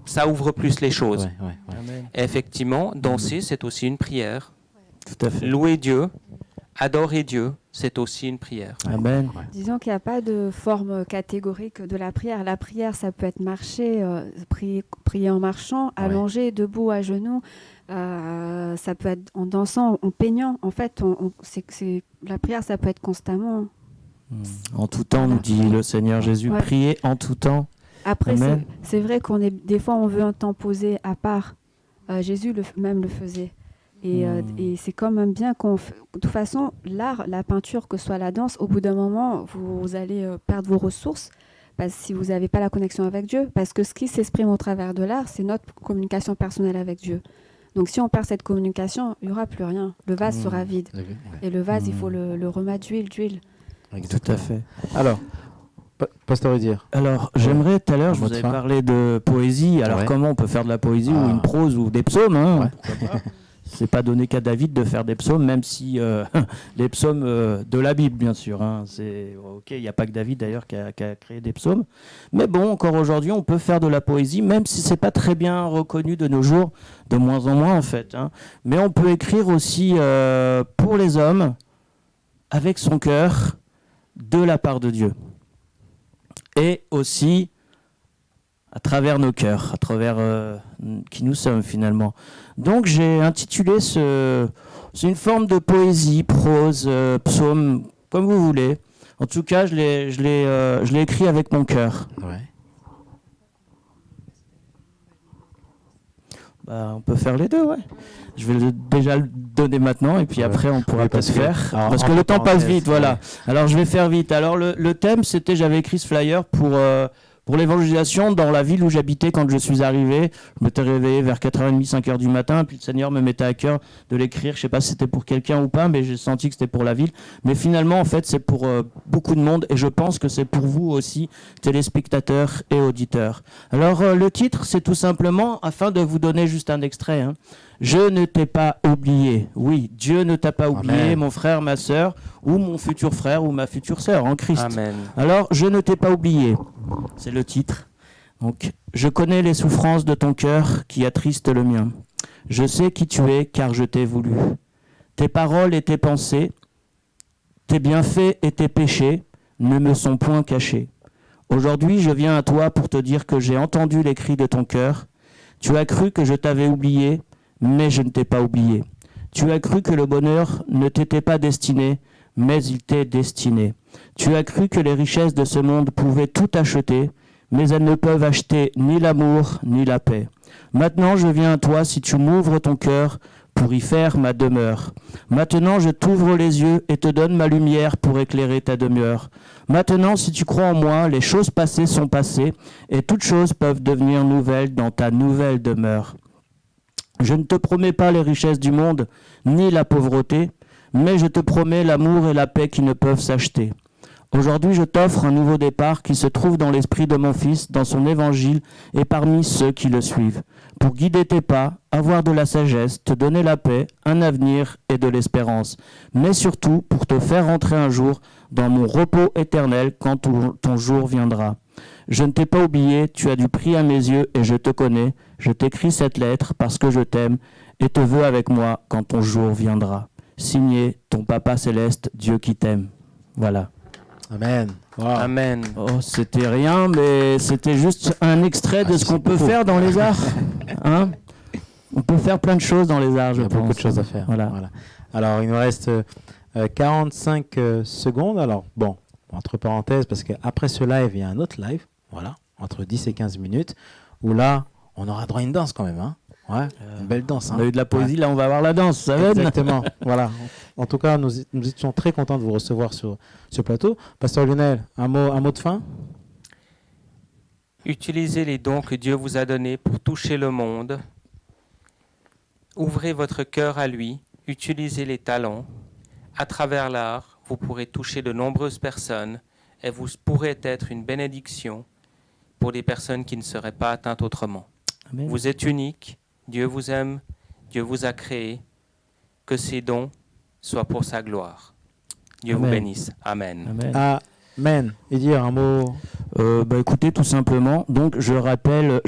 ça ouvre plus les choses. Ouais. Amen. Et effectivement, danser, c'est aussi une prière. Tout à fait. Louer Dieu, adorer Dieu, c'est aussi une prière. Amen. Disons qu'il n'y a pas de forme catégorique de la prière. La prière, ça peut être marcher, prier en marchant, allongé, debout, à genoux. Ça peut être en dansant, en peignant. En fait, la prière, ça peut être constamment. En tout temps, nous dit le Seigneur Jésus, Ouais. priez en tout temps. Après, Amen. c'est vrai des fois, on veut un temps posé à part. Jésus même le faisait. Et c'est quand même bien de toute façon, l'art, la peinture, que ce soit la danse, au bout d'un moment, vous allez perdre vos ressources si vous n'avez pas la connexion avec Dieu. Parce que ce qui s'exprime au travers de l'art, c'est notre communication personnelle avec Dieu. Donc si on perd cette communication, il n'y aura plus rien. Le vase sera vide. Et le vase, il faut le remettre d'huile. Tout à fait. Alors, Pasteur Idir. Alors, j'aimerais tout à l'heure, je mot vous de avais fin. parlé de poésie. Alors, Ouais. comment on peut faire de la poésie ou une prose ou des psaumes hein, C'est pas donné qu'à David de faire des psaumes, même si les psaumes de la Bible, bien sûr. Hein, c'est ok, il n'y a pas que David d'ailleurs qui a créé des psaumes. Mais bon, encore aujourd'hui, on peut faire de la poésie, même si c'est pas très bien reconnu de nos jours, de moins en moins en fait. Hein. Mais on peut écrire aussi pour les hommes, avec son cœur, de la part de Dieu. Et aussi à travers nos cœurs, à travers qui nous sommes finalement. Donc j'ai intitulé c'est une forme de poésie, prose, psaume, comme vous voulez. En tout cas, je l'ai écrit avec mon cœur. Ouais. On peut faire les deux, ouais. Je vais déjà le donner maintenant et puis après on pourra pas se faire. Parce que le temps passe vite, voilà. Alors je vais faire vite. Alors le thème, c'était, j'avais écrit ce flyer pour l'évangélisation dans la ville où j'habitais quand je suis arrivé. Je m'étais réveillé vers 4h30, 5h du matin, puis le Seigneur me mettait à cœur de l'écrire. Je sais pas si c'était pour quelqu'un ou pas, mais j'ai senti que c'était pour la ville. Mais finalement, en fait, c'est pour beaucoup de monde et je pense que c'est pour vous aussi, téléspectateurs et auditeurs. Alors, le titre, c'est tout simplement, afin de vous donner juste un extrait, hein. Je ne t'ai pas oublié. Oui, Dieu ne t'a pas oublié, Amen. mon frère, ma sœur, ou mon futur frère ou ma future sœur en Christ. Amen. Alors, je ne t'ai pas oublié. C'est le titre. Donc, je connais les souffrances de ton cœur qui attristent le mien. Je sais qui tu es car je t'ai voulu. Tes paroles et tes pensées, tes bienfaits et tes péchés ne me sont point cachés. Aujourd'hui, je viens à toi pour te dire que j'ai entendu les cris de ton cœur. Tu as cru que je t'avais oublié, mais je ne t'ai pas oublié. Tu as cru que le bonheur ne t'était pas destiné, mais il t'est destiné. Tu as cru que les richesses de ce monde pouvaient tout acheter, mais elles ne peuvent acheter ni l'amour ni la paix. Maintenant, je viens à toi si tu m'ouvres ton cœur pour y faire ma demeure. Maintenant, je t'ouvre les yeux et te donne ma lumière pour éclairer ta demeure. Maintenant, si tu crois en moi, les choses passées sont passées et toutes choses peuvent devenir nouvelles dans ta nouvelle demeure. Je ne te promets pas les richesses du monde, ni la pauvreté, mais je te promets l'amour et la paix qui ne peuvent s'acheter. Aujourd'hui, je t'offre un nouveau départ qui se trouve dans l'esprit de mon Fils, dans son évangile et parmi ceux qui le suivent, pour guider tes pas, avoir de la sagesse, te donner la paix, un avenir et de l'espérance, mais surtout pour te faire entrer un jour dans mon repos éternel quand ton jour viendra. Je ne t'ai pas oublié, tu as du prix à mes yeux et je te connais. Je t'écris cette lettre parce que je t'aime et te veux avec moi quand ton jour viendra. Signé ton Papa Céleste, Dieu qui t'aime. Voilà. Amen. Wow. Amen. Oh, c'était rien, mais c'était juste un extrait de ce qu'on peut faire dans les arts. Hein, on peut faire plein de choses dans les arts, je pense. Il y a beaucoup de choses à faire. Voilà. Alors, il nous reste 45 secondes. Alors, bon, entre parenthèses, parce qu'après ce live, il y a un autre live, voilà, entre 10 et 15 minutes, où là, on aura droit à une danse quand même, hein. Ouais, une belle danse. On a eu de la poésie, là on va avoir la danse, ça va. Exactement, voilà. En tout cas, nous étions très contents de vous recevoir sur ce plateau. Pasteur Lionel, un mot de fin? Utilisez les dons que Dieu vous a donnés pour toucher le monde. Ouvrez votre cœur à lui, utilisez les talents. À travers l'art, vous pourrez toucher de nombreuses personnes et vous pourrez être une bénédiction pour des personnes qui ne seraient pas atteintes autrement. Amen. Vous êtes unique. Dieu vous aime, Dieu vous a créé, que ces dons soient pour sa gloire. Dieu vous bénisse. Amen. Amen. Amen. Et dire un mot. Écoutez, tout simplement, donc je rappelle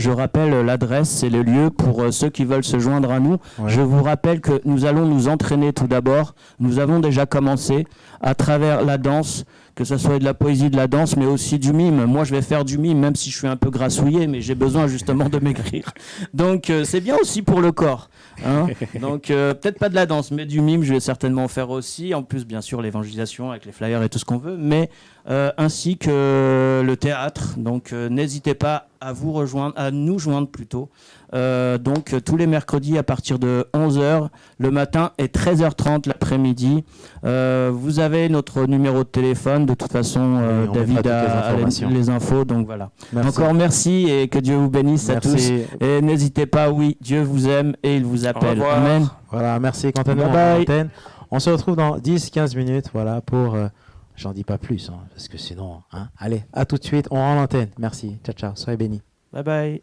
l'adresse, c'est le lieu pour ceux qui veulent se joindre à nous. Ouais. Je vous rappelle que nous allons nous entraîner tout d'abord. Nous avons déjà commencé à travers la danse, que ce soit de la poésie, de la danse, mais aussi du mime. Moi, je vais faire du mime, même si je suis un peu grassouillé, mais j'ai besoin justement de maigrir. Donc, c'est bien aussi pour le corps. Hein. Donc, peut-être pas de la danse, mais du mime, je vais certainement faire aussi. En plus, bien sûr, l'évangélisation avec les flyers et tout ce qu'on veut, mais ainsi que le théâtre. Donc, n'hésitez pas à vous rejoindre, à nous joindre plutôt. Donc, tous les mercredis à partir de 11h le matin et 13h30 l'après-midi. Vous avez notre numéro de téléphone. De toute façon, David a les infos. Donc, voilà. Merci. Encore merci et que Dieu vous bénisse à tous. Et n'hésitez pas, oui, Dieu vous aime et il vous appelle. Amen. Voilà, merci Quentin. Bye bye. On se retrouve dans 10-15 minutes voilà, pour... J'en dis pas plus, hein, parce que sinon... Hein. Allez, à tout de suite, on rend l'antenne. Merci, ciao, ciao, soyez bénis. Bye bye.